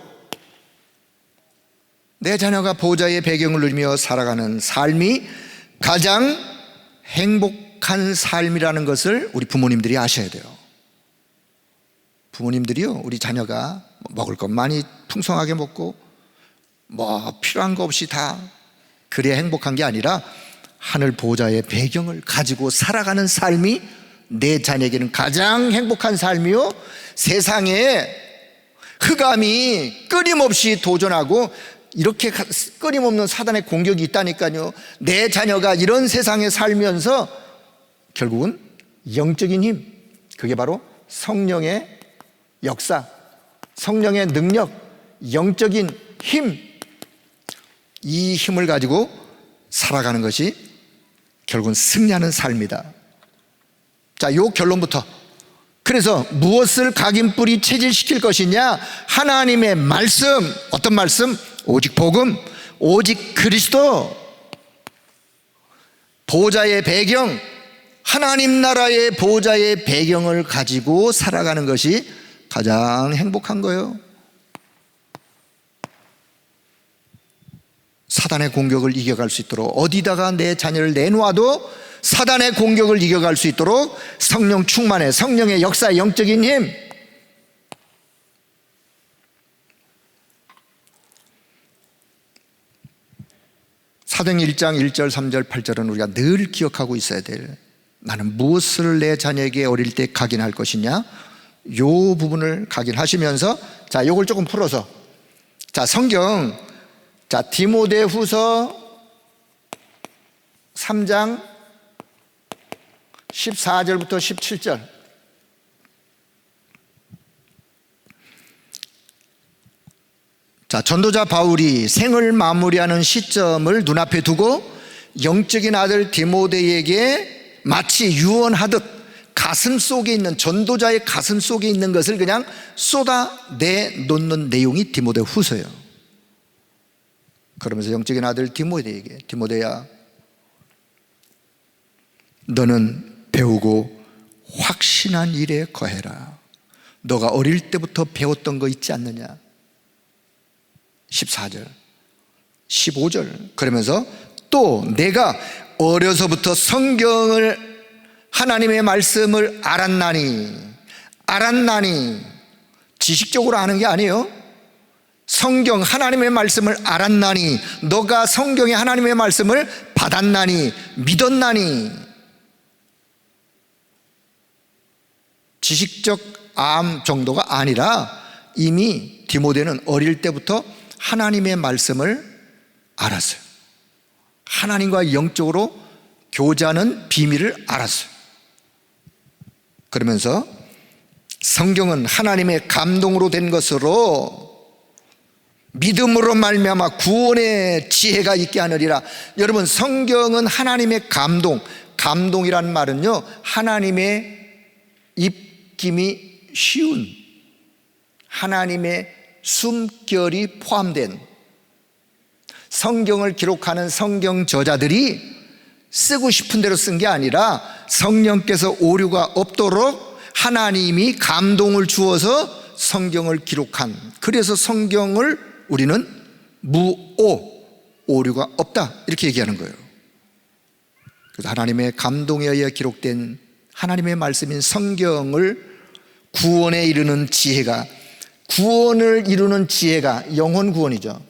내 자녀가 보좌의 배경을 누리며 살아가는 삶이 가장 행복한 삶이라는 것을 우리 부모님들이 아셔야 돼요. 부모님들이요, 우리 자녀가 먹을 것 많이 풍성하게 먹고 뭐 필요한 거 없이 다 그래야 행복한 게 아니라 하늘 보좌의 배경을 가지고 살아가는 삶이 내 자녀에게는 가장 행복한 삶이요, 세상에 흑암이 끊임없이 도전하고 이렇게 끊임없는 사단의 공격이 있다니까요. 내 자녀가 이런 세상에 살면서 결국은 영적인 힘, 그게 바로 성령의 역사, 성령의 능력, 영적인 힘, 이 힘을 가지고 살아가는 것이 결국은 승리하는 삶이다. 자, 요 결론부터 그래서 무엇을 각인뿌리 체질시킬 것이냐? 하나님의 말씀. 어떤 말씀? 오직 복음, 오직 그리스도. 보좌의 배경, 하나님 나라의 보좌의 배경을 가지고 살아가는 것이 가장 행복한 거예요. 사단의 공격을 이겨갈 수 있도록, 어디다가 내 자녀를 내놓아도 사단의 공격을 이겨갈 수 있도록 성령 충만해. 성령의 역사의 영적인 힘. 사도행 1장 1절 3절 8절은 우리가 늘 기억하고 있어야 될, 나는 무엇을 내 자녀에게 어릴 때 각인할 것이냐, 요 부분을 각인하시면서, 자, 요걸 조금 풀어서, 자, 성경, 자, 디모데후서 3장 14절부터 17절. 자, 전도자 바울이 생을 마무리하는 시점을 눈앞에 두고 영적인 아들 디모데에게 마치 유언하듯 가슴 속에 있는, 전도자의 가슴 속에 있는 것을 그냥 쏟아내놓는 내용이 디모데후서예요. 그러면서 영적인 아들 디모데에게, 디모데야, 너는 배우고 확신한 일에 거해라. 너가 어릴 때부터 배웠던 거 있지 않느냐? 14절 15절. 그러면서 또 내가 어려서부터 성경을, 하나님의 말씀을 알았나니, 지식적으로 아는 게 아니에요. 성경 하나님의 말씀을 알았나니, 너가 성경의 하나님의 말씀을 받았나니, 믿었나니. 지식적 암 정도가 아니라 이미 디모데는 어릴 때부터 하나님의 말씀을 알았어요. 하나님과 영적으로 교제하는 비밀을 알았어요. 그러면서 성경은 하나님의 감동으로 된 것으로 믿음으로 말미암아 구원의 지혜가 있게 하느니라. 여러분, 성경은 하나님의 감동, 감동이란 말은요, 하나님의 입김이 쉬운, 하나님의 숨결이 포함된, 성경을 기록하는 성경 저자들이 쓰고 싶은 대로 쓴 게 아니라 성령께서 오류가 없도록 하나님이 감동을 주어서 성경을 기록한, 그래서 성경을 우리는 무오, 오류가 없다, 이렇게 얘기하는 거예요. 그래서 하나님의 감동에 의해 기록된 하나님의 말씀인 성경을 구원에 이르는 지혜가, 구원을 이루는 지혜가 영혼 구원이죠.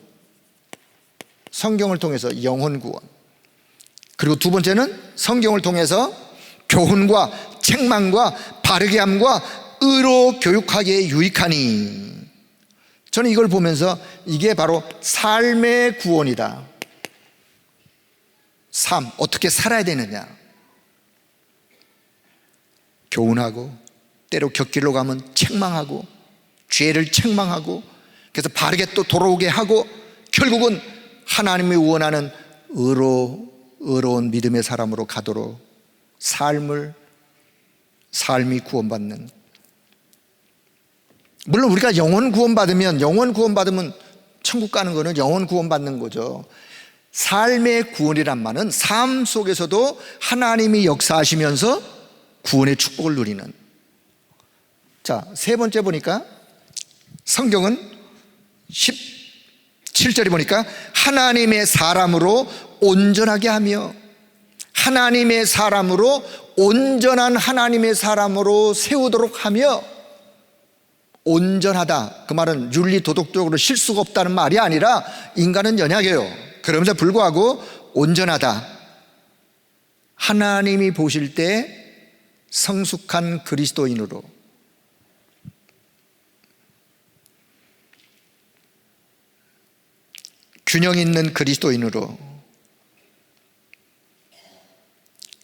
성경을 통해서 영혼 구원. 그리고 두 번째는 성경을 통해서 교훈과 책망과 바르게 함과 의로 교육하기에 유익하니. 저는 이걸 보면서 이게 바로 삶의 구원이다. 삶, 어떻게 살아야 되느냐. 교훈하고, 때로 곁길로 가면 책망하고, 죄를 책망하고, 그래서 바르게 또 돌아오게 하고, 결국은 하나님이 원하는 의로운 믿음의 사람으로 가도록 삶이 구원받는. 물론 우리가 영혼 구원받으면 천국 가는 거는 영혼 구원받는 거죠. 삶의 구원이란 말은 삶 속에서도 하나님이 역사하시면서 구원의 축복을 누리는. 자, 세 번째 보니까 성경은 17절에 보니까 하나님의 사람으로 온전하게 하며, 하나님의 사람으로, 온전한 하나님의 사람으로 세우도록 하며. 온전하다, 그 말은 윤리 도덕적으로 실수가 없다는 말이 아니라 인간은 연약해요. 그러면서 불구하고 온전하다, 하나님이 보실 때 성숙한 그리스도인으로, 균형 있는 그리스도인으로.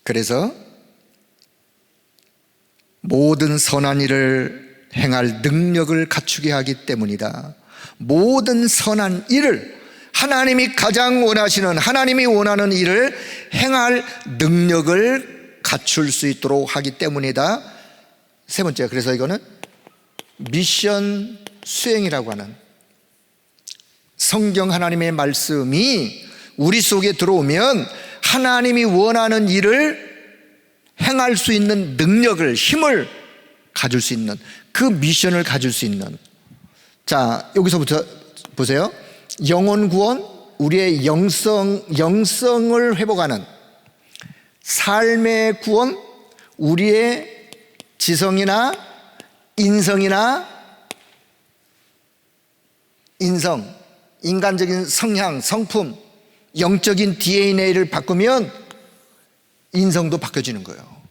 그래서 모든 선한 일을 행할 능력을 갖추게 하기 때문이다. 모든 선한 일을, 하나님이 가장 원하시는, 하나님이 원하는 일을 행할 능력을 갖출 수 있도록 하기 때문이다. 세 번째, 그래서 이거는 미션 수행이라고 하는, 성경 하나님의 말씀이 우리 속에 들어오면 하나님이 원하는 일을 행할 수 있는 능력을, 힘을 가질 수 있는, 그 미션을 가질 수 있는. 자, 여기서부터 보세요. 영혼 구원, 우리의 영성을 회복하는, 삶의 구원, 우리의 지성이나 인성이나 인간적인 성향, 성품, 영적인 DNA를 바꾸면 인성도 바뀌어지는 거예요.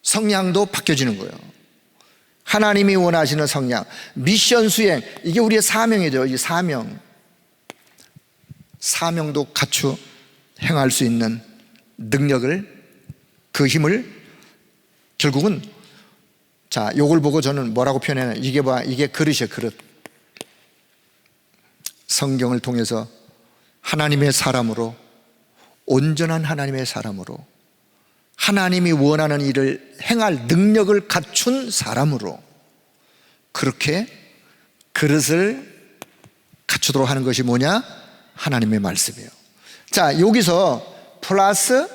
성향도 바뀌어지는 거예요. 하나님이 원하시는 성향, 미션 수행, 이게 우리의 사명이죠. 이 사명도 갖추 행할 수 있는 능력을, 그 힘을, 결국은, 자, 요걸 보고 저는 뭐라고 표현해요? 이게 그릇이에요, 그릇. 성경을 통해서 하나님의 사람으로, 온전한 하나님의 사람으로, 하나님이 원하는 일을 행할 능력을 갖춘 사람으로, 그렇게 그릇을 갖추도록 하는 것이 뭐냐? 하나님의 말씀이에요. 자, 여기서 플러스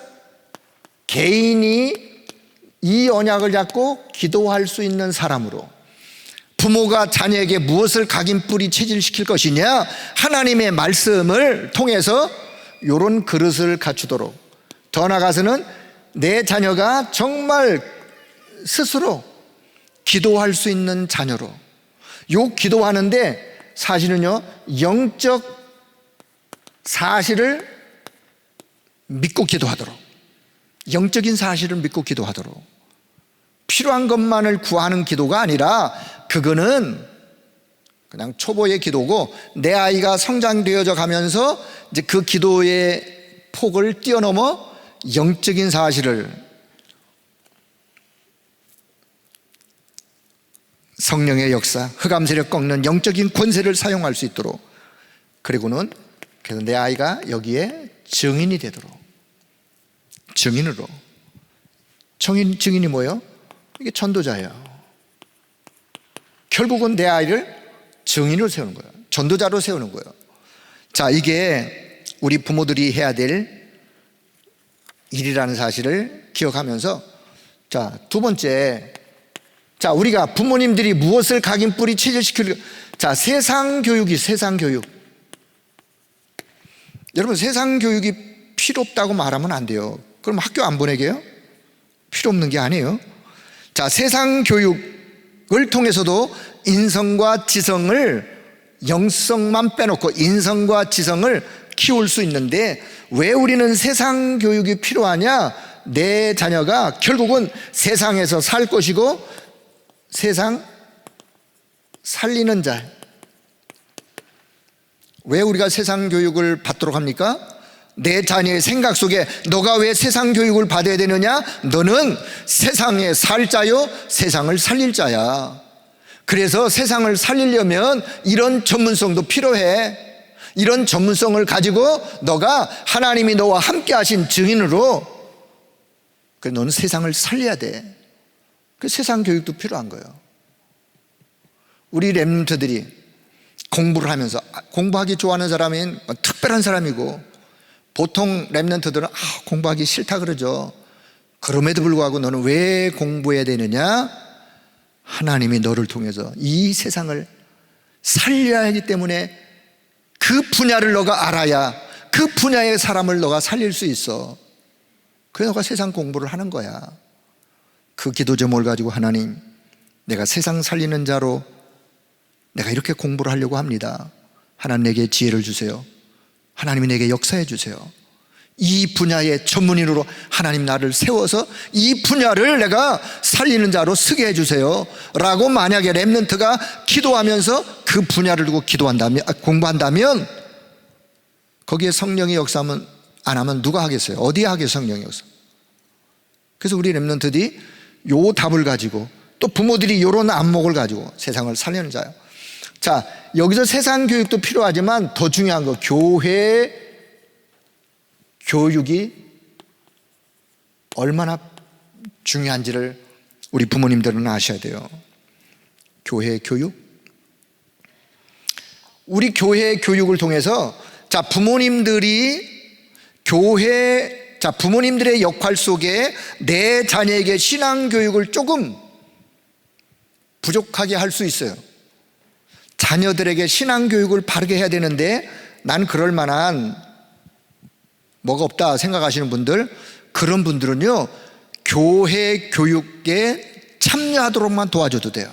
개인이 이 언약을 잡고 기도할 수 있는 사람으로, 부모가 자녀에게 무엇을 각인뿌리 체질시킬 것이냐? 하나님의 말씀을 통해서 이런 그릇을 갖추도록, 더 나아가서는 내 자녀가 정말 스스로 기도할 수 있는 자녀로, 요 기도하는데 사실은요, 영적 사실을 믿고 기도하도록, 영적인 사실을 믿고 기도하도록, 필요한 것만을 구하는 기도가 아니라 그거는 그냥 초보의 기도고, 내 아이가 성장되어져 가면서 이제 그 기도의 폭을 뛰어넘어 영적인 사실을, 성령의 역사, 흑암 세력 꺾는 영적인 권세를 사용할 수 있도록, 그리고는 그래서 내 아이가 여기에 증인이 되도록, 증인으로. 증인이 뭐예요? 이게 전도자예요. 결국은 내 아이를 증인으로 세우는 거예요. 전도자로 세우는 거예요. 자, 이게 우리 부모들이 해야 될 일이라는 사실을 기억하면서, 자, 두 번째, 자, 우리가 부모님들이 무엇을 각인뿌리 체질시킬까? 자, 세상 교육이, 세상 교육. 여러분, 세상 교육이 필요 없다고 말하면 안 돼요. 그럼 학교 안 보내게요? 필요 없는 게 아니에요. 자, 세상 교육을 통해서도 인성과 지성을, 영성만 빼놓고 인성과 지성을 키울 수 있는데, 왜 우리는 세상 교육이 필요하냐? 내 자녀가 결국은 세상에서 살 것이고 세상 살리는 자. 왜 우리가 세상 교육을 받도록 합니까? 내 자녀의 생각 속에 너가 왜 세상 교육을 받아야 되느냐? 너는 세상에 살 자요, 세상을 살릴 자야. 그래서 세상을 살리려면 이런 전문성도 필요해. 이런 전문성을 가지고 너가 하나님이 너와 함께 하신 증인으로, 그래서 너는 세상을 살려야 돼. 그 세상 교육도 필요한 거예요. 우리 렘넌트들이 공부를 하면서, 공부하기 좋아하는 사람은 특별한 사람이고, 보통 렘넌트들은 공부하기 싫다 그러죠. 그럼에도 불구하고 너는 왜 공부해야 되느냐? 하나님이 너를 통해서 이 세상을 살려야 하기 때문에 그 분야를 너가 알아야 그 분야의 사람을 너가 살릴 수 있어. 그래서 너가 세상 공부를 하는 거야. 그 기도 제목을 가지고, 하나님, 내가 세상 살리는 자로 내가 이렇게 공부를 하려고 합니다. 하나님, 내게 지혜를 주세요. 하나님이 내게 역사해 주세요. 이 분야의 전문인으로 하나님 나를 세워서 이 분야를 내가 살리는 자로 쓰게 해 주세요 라고 만약에 렘넌트가 기도하면서 그 분야를 두고 기도한다면, 공부한다면, 거기에 성령의 역사하면 안 하면 누가 하겠어요? 어디에 하겠어요, 성령의 역사? 그래서 우리 렘넌트들이 요 답을 가지고, 또 부모들이 요런 안목을 가지고 세상을 살리는 자예요. 자, 여기서 세상 교육도 필요하지만 더 중요한 거, 교회 교육이 얼마나 중요한지를 우리 부모님들은 아셔야 돼요. 교회 교육? 우리 교회 교육을 통해서 부모님들의 역할 속에 내 자녀에게 신앙교육을 조금 부족하게 할 수 있어요. 자녀들에게 신앙교육을 바르게 해야 되는데 난 그럴 만한 뭐가 없다 생각하시는 분들, 그런 분들은요, 교회 교육에 참여하도록만 도와줘도 돼요.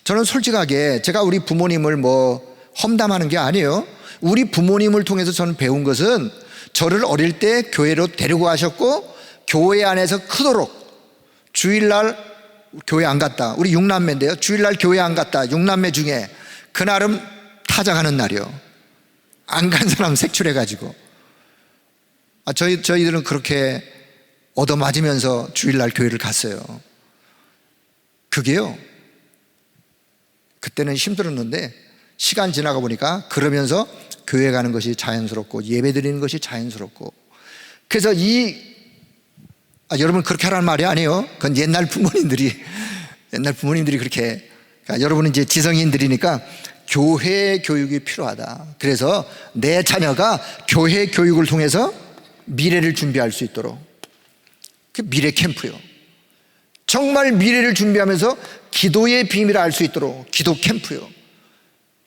저는 솔직하게 제가 우리 부모님을 험담하는 게 아니에요. 우리 부모님을 통해서 저는 배운 것은, 저를 어릴 때 교회로 데리고 가셨고 교회 안에서 크도록, 주일날 교회 안 갔다, 우리 6남매인데요, 주일날 교회 안 갔다 6남매 중에 그날은 타작하는 날이요. 안 간 사람 색출해가지고, 저희들은 그렇게 얻어맞으면서 주일날 교회를 갔어요. 그게요, 그때는 힘들었는데 시간 지나가 보니까 그러면서 교회 가는 것이 자연스럽고 예배 드리는 것이 자연스럽고, 그래서 여러분 그렇게 하라는 말이 아니에요. 그건 옛날 부모님들이 그렇게, 그러니까 여러분은 이제 지성인들이니까 교회 교육이 필요하다. 그래서 내 자녀가 교회 교육을 통해서 미래를 준비할 수 있도록, 그 미래 캠프요. 정말 미래를 준비하면서 기도의 비밀을 알 수 있도록 기도 캠프요.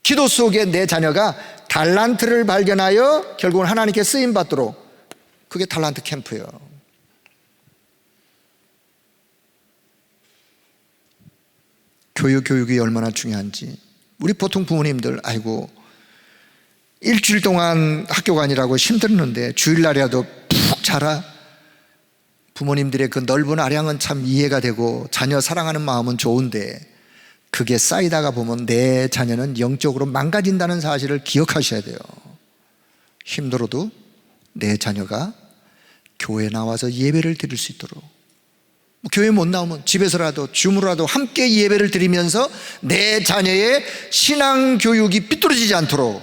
기도 속에 내 자녀가 달란트를 발견하여 결국은 하나님께 쓰임 받도록, 그게 달란트 캠프예요. 교육이 얼마나 중요한지. 우리 보통 부모님들, 아이고 일주일 동안 학교가 아니라고 힘들었는데 주일날이라도 푹 자라. 부모님들의 그 넓은 아량은 참 이해가 되고 자녀 사랑하는 마음은 좋은데, 그게 쌓이다가 보면 내 자녀는 영적으로 망가진다는 사실을 기억하셔야 돼요. 힘들어도 내 자녀가 교회 나와서 예배를 드릴 수 있도록, 교회 못 나오면 집에서라도 줌으로라도 함께 예배를 드리면서 내 자녀의 신앙교육이 삐뚤어지지 않도록,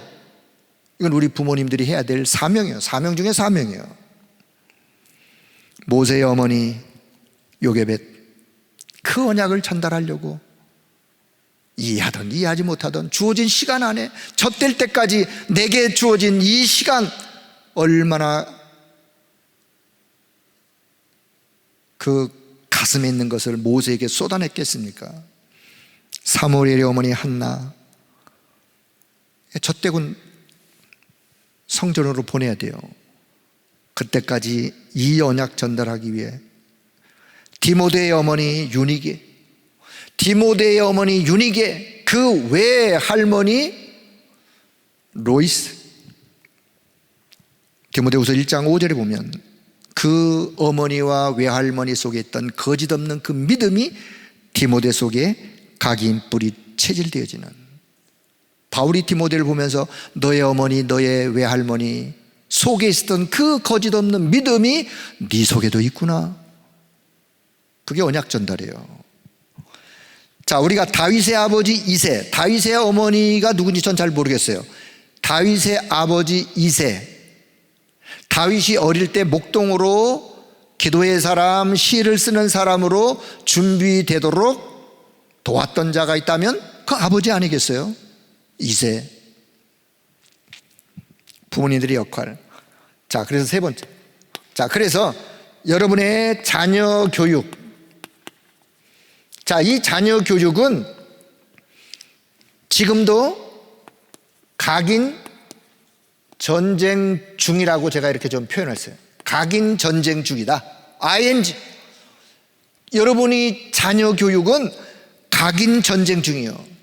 이건 우리 부모님들이 해야 될 사명이에요. 사명 중에 사명이에요. 모세의 어머니 요게벳, 그 언약을 전달하려고 이해하든 이해하지 못하든 주어진 시간 안에, 젖될 때까지 내게 주어진 이 시간, 얼마나 그 가슴에 있는 것을 모세에게 쏟아냈겠습니까? 사무엘의 어머니 한나, 젖대군 성전으로 보내야 돼요. 그때까지 이 언약 전달하기 위해 디모데의 어머니 유니게, 디모데의 어머니 유니게, 그 외할머니 로이스, 디모데후서 1장 5절에 보면 그 어머니와 외할머니 속에 있던 거짓 없는 그 믿음이 디모데 속에 각인 뿌리 체질되어지는, 바울이 디모데를 보면서 너의 어머니 너의 외할머니 속에 있었던 그 거짓 없는 믿음이 네 속에도 있구나. 그게 언약 전달이에요. 자, 우리가 다윗의 아버지 이새, 다윗의 어머니가 누군지 전 잘 모르겠어요. 다윗의 아버지 이새, 다윗이 어릴 때 목동으로 기도의 사람, 시를 쓰는 사람으로 준비되도록 도왔던 자가 있다면 그 아버지 아니겠어요? 이새. 부모님들의 역할. 자, 그래서 세 번째. 자, 그래서 여러분의 자녀 교육. 자, 이 자녀 교육은 지금도 각인 전쟁 중이라고 제가 이렇게 좀 표현했어요. 각인 전쟁 중이다. ing. 여러분이 자녀 교육은 각인 전쟁 중이요.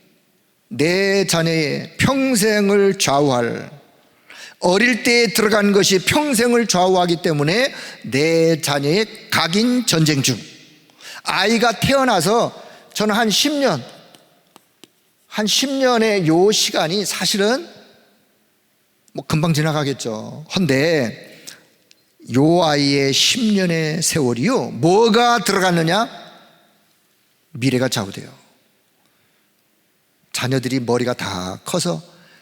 내 자녀의 평생을 좌우할, 어릴 때에 들어간 것이 평생을 좌우하기 때문에 내 자녀의 각인 전쟁 중. 아이가 태어나서 저는 한 10년의 요 시간이 사실은 금방 지나가겠죠. 헌데 요 아이의 10년의 세월이요, 뭐가 들어갔느냐? 미래가 좌우돼요. 자녀들이 머리가 다 커서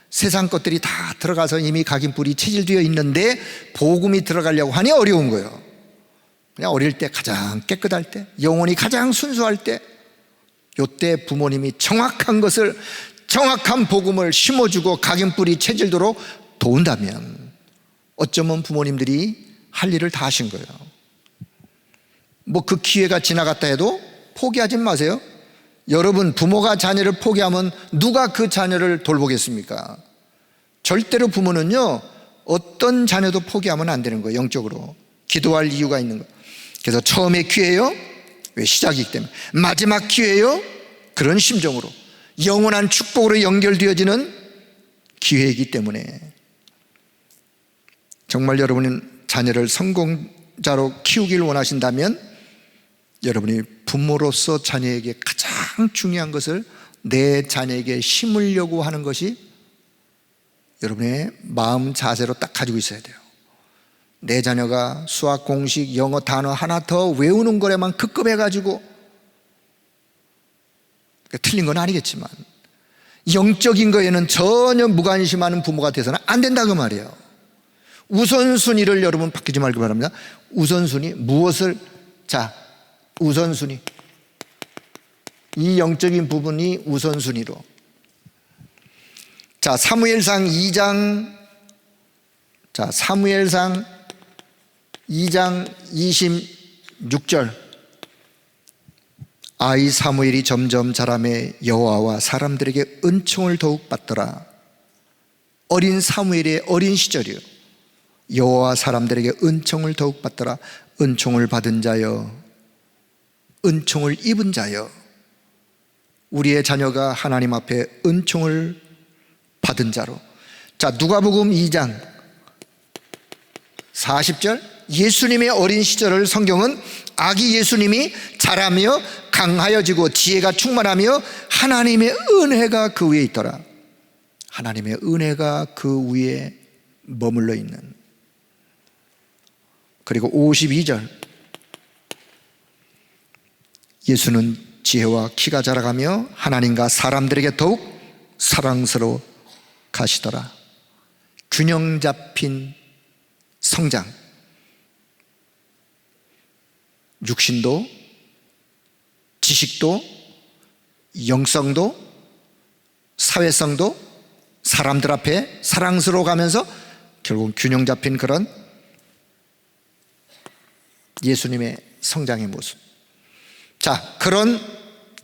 세상 것들이 다 들어가서 이미 각인뿔이 체질되어 있는데 복음이 들어가려고 하니 어려운 거예요. 그냥 어릴 때 가장 깨끗할 때, 영혼이 가장 순수할 때, 요때 부모님이 정확한 것을, 정확한 복음을 심어주고 각인뿌리 체질도록 도운다면 어쩌면 부모님들이 할 일을 다 하신 거예요. 뭐 그 기회가 지나갔다 해도 포기하지 마세요. 여러분, 부모가 자녀를 포기하면 누가 그 자녀를 돌보겠습니까? 절대로 부모는요, 어떤 자녀도 포기하면 안 되는 거예요. 영적으로 기도할 이유가 있는 거예요. 그래서 처음에 기회예요. 왜? 시작이기 때문에. 마지막 기회예요. 그런 심정으로 영원한 축복으로 연결되어지는 기회이기 때문에 정말 여러분은 자녀를 성공자로 키우길 원하신다면 여러분이 부모로서 자녀에게 가장 중요한 것을 내 자녀에게 심으려고 하는 것이 여러분의 마음 자세로 딱 가지고 있어야 돼요. 내 자녀가 수학 공식 영어 단어 하나 더 외우는 거에만 급급해가지고, 틀린 건 아니겠지만 영적인 거에는 전혀 무관심하는 부모가 돼서는 안 된다 그 말이에요. 우선순위를 여러분 바뀌지 말기 바랍니다. 우선순위, 무엇을, 자, 우선순위, 이 영적인 부분이 우선순위로. 자, 사무엘상 2장, 자, 사무엘상 2장 26절. 아이 사무엘이 점점 자라매 여호와와 사람들에게 은총을 더욱 받더라. 어린 사무엘의 어린 시절이요. 여호와 사람들에게 은총을 더욱 받더라. 은총을 받은 자여, 은총을 입은 자여. 우리의 자녀가 하나님 앞에 은총을 받은 자로. 자, 누가복음 2장 40절. 예수님의 어린 시절을 성경은 아기 예수님이 자라며 강하여지고 지혜가 충만하며 하나님의 은혜가 그 위에 있더라. 하나님의 은혜가 그 위에 머물러 있는. 그리고 52절. 예수는 지혜와 키가 자라가며 하나님과 사람들에게 더욱 사랑스러워 가시더라. 균형 잡힌 성장. 육신도, 지식도, 영성도, 사회성도 사람들 앞에 사랑스러워 가면서 결국 균형 잡힌 그런 예수님의 성장의 모습. 자, 그런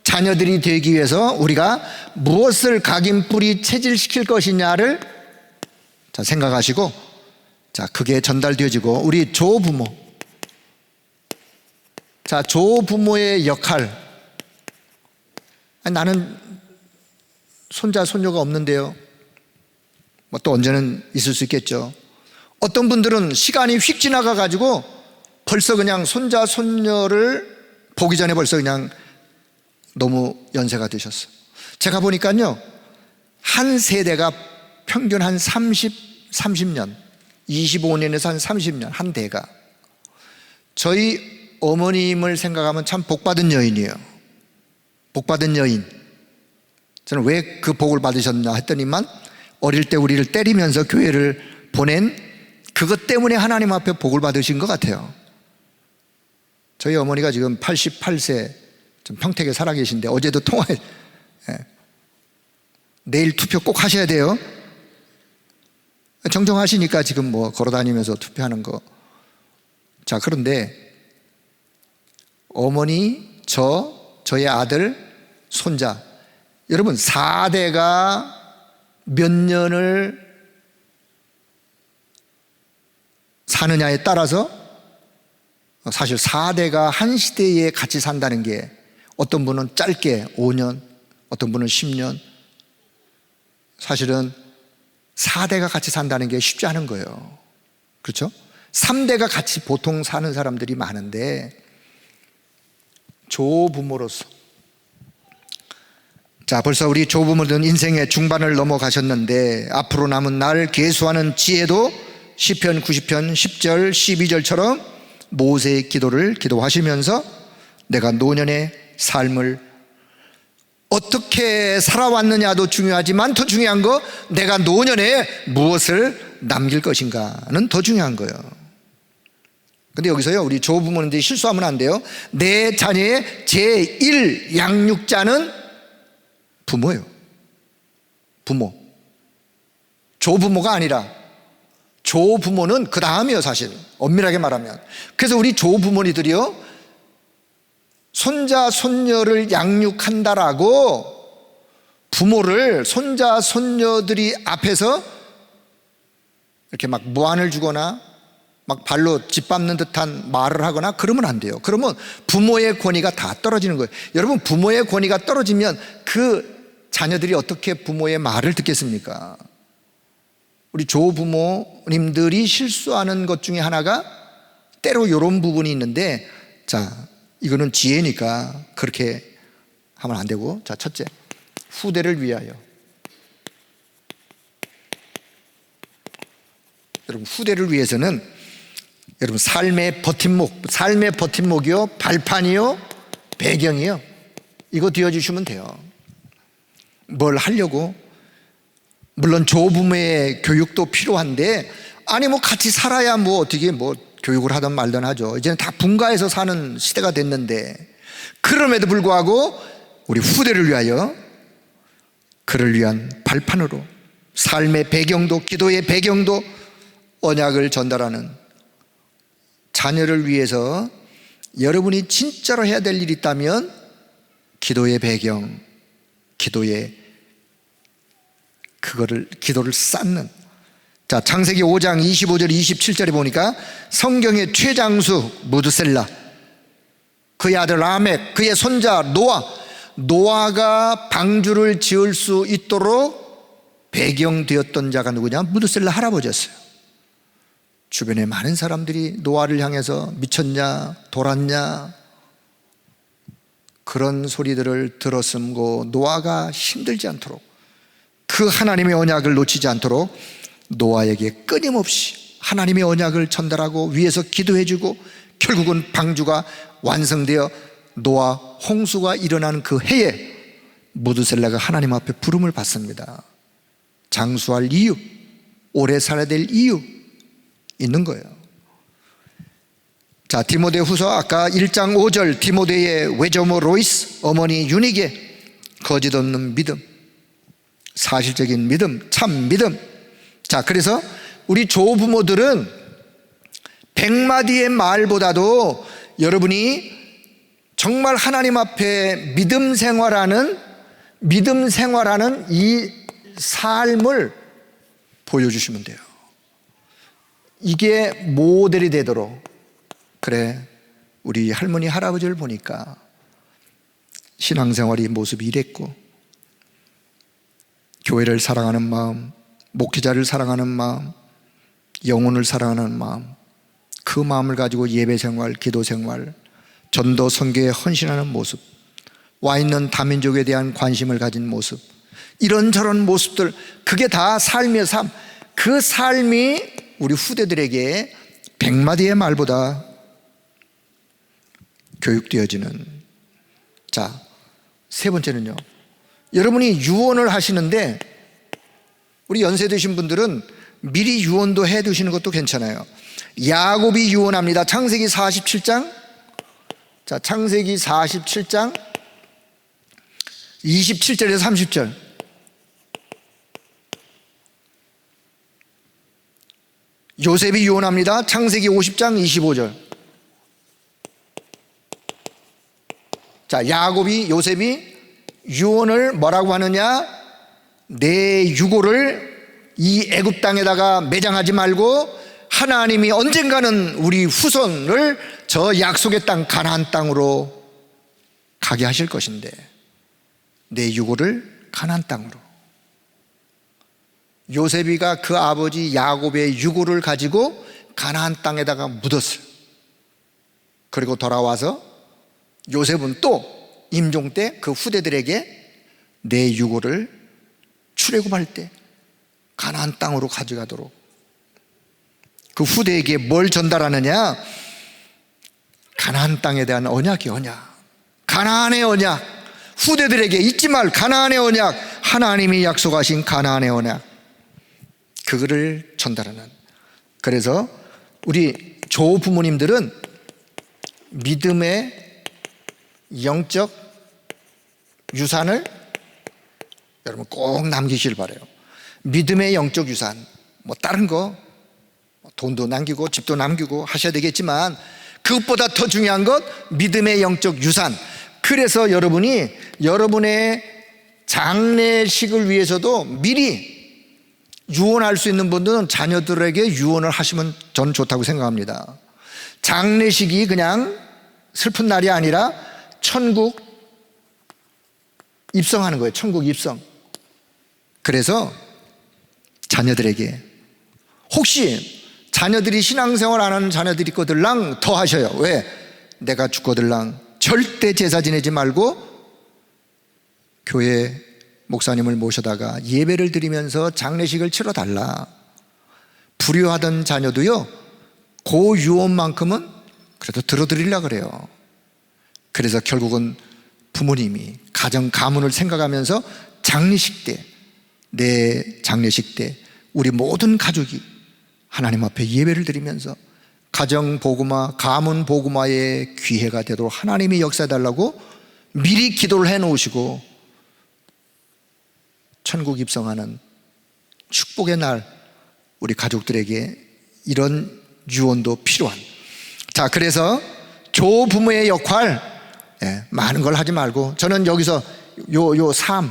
자녀들이 되기 위해서 우리가 무엇을 각인뿌리 체질시킬 것이냐를 자, 생각하시고, 자, 그게 전달되어지고, 우리 조부모, 자, 조부모의 역할. 아니, 나는 손자 손녀가 없는데요. 뭐 또 언제는 있을 수 있겠죠. 어떤 분들은 시간이 휙 지나가 가지고 벌써 그냥 손자 손녀를 보기 전에 벌써 그냥 너무 연세가 되셨어요. 제가 보니까요, 한 세대가 평균 한 30년, 25년에서 한 30년, 한 대가. 저희 어머님을 생각하면 참 복받은 여인이에요. 복받은 여인. 저는 왜 그 복을 받으셨나 했더니만 어릴 때 우리를 때리면서 교회를 보낸 그것 때문에 하나님 앞에 복을 받으신 것 같아요. 저희 어머니가 지금 88세 좀 평택에 살아계신데 어제도 통화해. 내일 투표 꼭 하셔야 돼요. 정정하시니까 지금 뭐 걸어다니면서 투표하는 거. 자, 그런데 어머니, 저의 아들, 손자, 여러분 4대가 몇 년을 사느냐에 따라서 사실 4대가 한 시대에 같이 산다는 게 어떤 분은 짧게 5년, 어떤 분은 10년, 사실은 4대가 같이 산다는 게 쉽지 않은 거예요. 그렇죠? 3대가 같이 보통 사는 사람들이 많은데 조부모로서, 자, 벌써 우리 조부모들은 인생의 중반을 넘어가셨는데 앞으로 남은 날 계수하는 지혜도 시편 90편 10절 12절처럼 모세의 기도를 기도하시면서 내가 노년의 삶을 어떻게 살아왔느냐도 중요하지만 더 중요한 거, 내가 노년에 무엇을 남길 것인가는 더 중요한 거예요. 근데 여기서요, 우리 조부모님들이 실수하면 안 돼요. 내 자녀의 제1 양육자는 부모예요. 부모. 조부모가 아니라, 조부모는 그 다음이에요, 사실. 엄밀하게 말하면. 그래서 우리 조부모님들이요, 손자, 손녀를 양육한다라고 부모를 손자, 손녀들이 앞에서 이렇게 막 무안을 주거나 막 발로 짓밟는 듯한 말을 하거나 그러면 안 돼요. 그러면 부모의 권위가 다 떨어지는 거예요. 여러분, 부모의 권위가 떨어지면 그 자녀들이 어떻게 부모의 말을 듣겠습니까? 우리 조부모님들이 실수하는 것 중에 하나가 때로 이런 부분이 있는데, 자, 이거는 지혜니까 그렇게 하면 안 되고, 자, 첫째, 후대를 위하여. 여러분, 후대를 위해서는 여러분 삶의 버팀목이요, 발판이요, 배경이요, 이거 뒤어주시면 돼요. 뭘 하려고? 물론 조부모의 교육도 필요한데, 아니 뭐 같이 살아야 뭐 어떻게 뭐 교육을 하든 말든 하죠. 이제는 다 분가해서 사는 시대가 됐는데, 그럼에도 불구하고 우리 후대를 위하여, 그를 위한 발판으로 삶의 배경도, 기도의 배경도, 언약을 전달하는 자녀를 위해서 여러분이 진짜로 해야 될 일이 있다면 기도의 배경, 기도를 쌓는. 자, 창세기 5장 25절 27절에 보니까 성경의 최장수 무드셀라, 그의 아들 라멕, 그의 손자 노아가 방주를 지을 수 있도록 배경되었던 자가 누구냐? 무드셀라 할아버지였어요. 주변에 많은 사람들이 노아를 향해서 미쳤냐, 돌았냐, 그런 소리들을 들었음고, 노아가 힘들지 않도록, 그 하나님의 언약을 놓치지 않도록 노아에게 끊임없이 하나님의 언약을 전달하고 위에서 기도해주고, 결국은 방주가 완성되어 노아 홍수가 일어나는 그 해에 무드셀라가 하나님 앞에 부름을 받습니다. 장수할 이유, 오래 살아야 될 이유 있는 거예요. 자, 디모데 후서 아까 1장 5절, 디모데의 외조모 로이스, 어머니 유닉의 거짓 없는 믿음, 사실적인 믿음, 참 믿음. 자, 그래서 우리 조부모들은 100마디의 말보다도 여러분이 정말 하나님 앞에 믿음 생활하는 이 삶을 보여주시면 돼요. 이게 모델이 되도록. 그래, 우리 할머니 할아버지를 보니까 신앙생활이 모습이 이랬고, 교회를 사랑하는 마음, 목회자를 사랑하는 마음, 영혼을 사랑하는 마음, 그 마음을 가지고 예배생활, 기도생활, 전도 선교에 헌신하는 모습, 와 있는 다민족에 대한 관심을 가진 모습, 이런저런 모습들, 그게 다 삶의 삶. 그 삶이 우리 후대들에게 100마디의 말보다 교육되어지는. 자, 세 번째는요, 여러분이 유언을 하시는데, 우리 연세 드신 분들은 미리 유언도 해 두시는 것도 괜찮아요. 야곱이 유언합니다. 창세기 47장. 자, 창세기 47장 27절에서 30절. 요셉이 유언합니다. 창세기 50장 25절. 자, 요셉이 유언을 뭐라고 하느냐? 내 유고를 이 애굽 땅에다가 매장하지 말고 하나님이 언젠가는 우리 후손을 저 약속의 땅 가나안 땅으로 가게 하실 것인데, 내 유고를 가나안 땅으로. 요셉이가 그 아버지 야곱의 유고를 가지고 가나안 땅에다가 묻었어요. 그리고 돌아와서 요셉은 또 임종 때 그 후대들에게 내 유고를 출애굽할 때 가나안 땅으로 가져가도록, 그 후대에게 뭘 전달하느냐? 가나안 땅에 대한 언약이 언약, 가나안의 언약. 후대들에게 잊지 말 가나안의 언약, 하나님이 약속하신 가나안의 언약, 그거를 전달하는. 그래서 우리 조부모님들은 믿음의 영적 유산을 여러분 꼭 남기시길 바라요. 믿음의 영적 유산, 뭐 다른 거 돈도 남기고 집도 남기고 하셔야 되겠지만 그것보다 더 중요한 것 믿음의 영적 유산. 그래서 여러분이 여러분의 장례식을 위해서도 미리 유언할 수 있는 분들은 자녀들에게 유언을 하시면 저는 좋다고 생각합니다. 장례식이 그냥 슬픈 날이 아니라 천국 입성하는 거예요. 천국 입성. 그래서 자녀들에게, 혹시 자녀들이 신앙생활 안 하는 자녀들이 있거들랑 더 하셔요. 왜? 내가 죽거들랑 절대 제사 지내지 말고 교회 목사님을 모셔다가 예배를 드리면서 장례식을 치러달라. 불효하던 자녀도요, 그 유언만큼은 그래도 들어드리려고 그래요. 그래서 결국은 부모님이 가정 가문을 생각하면서 장례식 때, 내 장례식 때 우리 모든 가족이 하나님 앞에 예배를 드리면서 가정 복음화, 가문 복음화의 기회가 되도록 하나님이 역사해달라고 미리 기도를 해놓으시고 천국 입성하는 축복의 날 우리 가족들에게 이런 유언도 필요한. 자, 그래서 조부모의 역할, 많은 걸 하지 말고 저는 여기서 요 삶,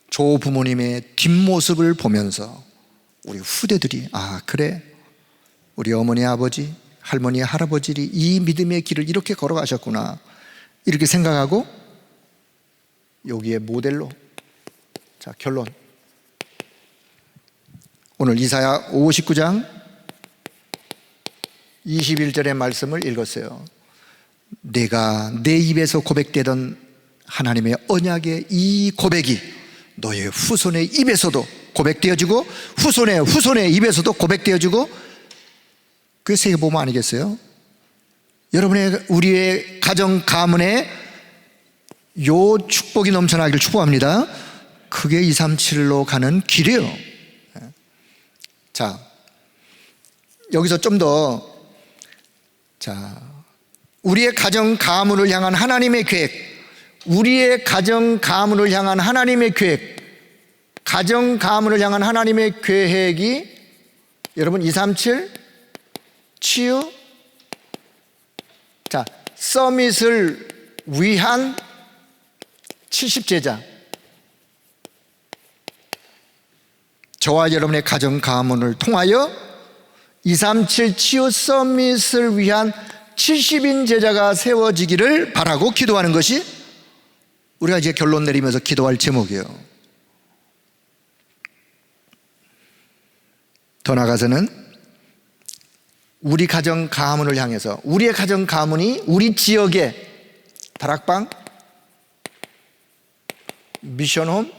조부모님의 뒷모습을 보면서 우리 후대들이 그래, 우리 어머니 아버지 할머니 할아버지들이 이 믿음의 길을 이렇게 걸어가셨구나 이렇게 생각하고 여기에 모델로. 자, 결론. 오늘 이사야 59장 21절의 말씀을 읽었어요. 내가 내 입에서 고백되던 하나님의 언약의 이 고백이 너의 후손의 입에서도 고백되어지고 후손의 입에서도 고백되어지고, 그게 세계복음 아니겠어요? 우리의 가정 가문에 요 축복이 넘쳐나기를 축복합니다. 그게 237로 가는 길이에요. 자, 여기서 좀 더, 우리의 가정 가문을 향한 하나님의 계획, 우리의 가정 가문을 향한 하나님의 계획, 가정 가문을 향한 하나님의 계획이 여러분 237 치유, 서밋을 위한 70제자. 저와 여러분의 가정 가문을 통하여 237 치유 서밋을 위한 70인 제자가 세워지기를 바라고 기도하는 것이 우리가 이제 결론 내리면서 기도할 제목이에요. 더 나아가서는 우리 가정 가문을 향해서, 우리의 가정 가문이 우리 지역의 다락방, 미션홈,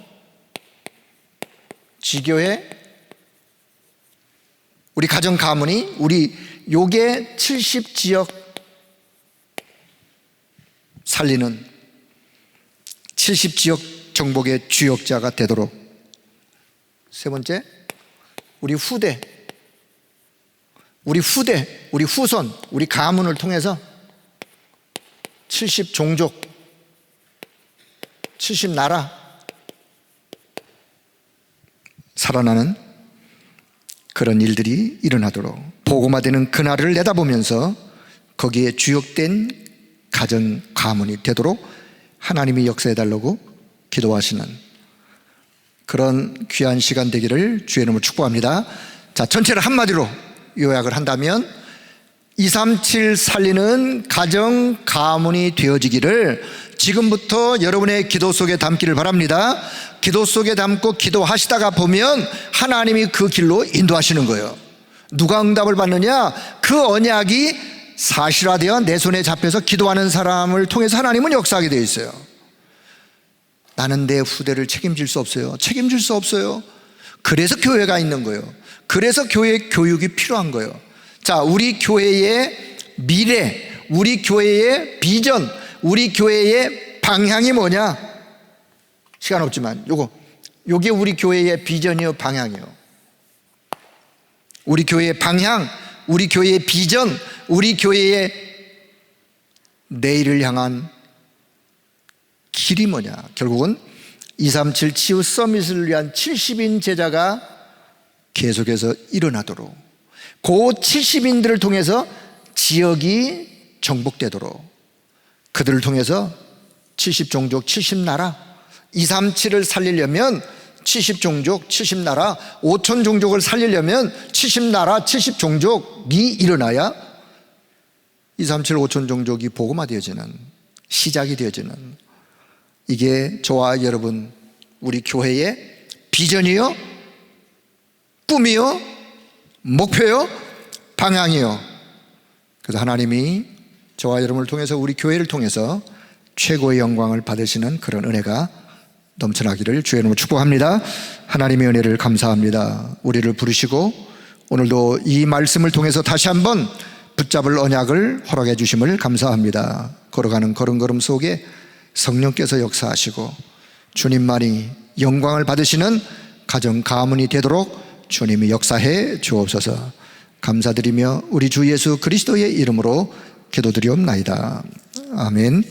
지교회, 우리 가정 가문이 우리 요게 70지역 살리는 70지역 정복의 주역자가 되도록. 세 번째, 우리 후대, 우리 후손, 우리 가문을 통해서 70종족, 70나라 살아나는 그런 일들이 일어나도록 복음화되는 그날을 내다보면서 거기에 주역된 가정 가문이 되도록 하나님이 역사해달라고 기도하시는 그런 귀한 시간 되기를 주의 이름으로 축복합니다. 자, 전체를 한마디로 요약을 한다면 237 살리는 가정 가문이 되어지기를 지금부터 여러분의 기도 속에 담기를 바랍니다. 기도 속에 담고 기도하시다가 보면 하나님이 그 길로 인도하시는 거예요. 누가 응답을 받느냐? 그 언약이 사실화되어 내 손에 잡혀서 기도하는 사람을 통해서 하나님은 역사하게 되어 있어요. 나는 내 후대를 책임질 수 없어요. 책임질 수 없어요. 그래서 교회가 있는 거예요. 그래서 교회 교육이 필요한 거예요. 자, 우리 교회의 미래, 우리 교회의 비전, 우리 교회의 방향이 뭐냐? 시간 없지만 요게 우리 교회의 비전이요, 방향이요. 우리 교회의 방향, 우리 교회의 비전, 우리 교회의 내일을 향한 길이 뭐냐? 결국은 237 치유 서밋을 위한 70인 제자가 계속해서 일어나도록, 그 70인들을 통해서 지역이 정복되도록, 그들을 통해서 70종족 70나라, 237을 살리려면 70종족 70나라, 5,000종족을 살리려면 70나라 70종족이 일어나야 237 5,000종족이 복음화되어지는, 시작이 되어지는, 이게 저와 여러분 우리 교회의 비전이요, 꿈이요, 목표요, 방향이요. 그래서 하나님이 저와 여러분을 통해서 우리 교회를 통해서 최고의 영광을 받으시는 그런 은혜가 넘쳐나기를 주의 이름으로 축복합니다. 하나님의 은혜를 감사합니다. 우리를 부르시고 오늘도 이 말씀을 통해서 다시 한번 붙잡을 언약을 허락해 주심을 감사합니다. 걸어가는 걸음걸음 속에 성령께서 역사하시고 주님만이 영광을 받으시는 가정 가문이 되도록 주님이 역사해 주옵소서. 감사드리며 우리 주 예수 그리스도의 이름으로 기도드리옵나이다. 아멘.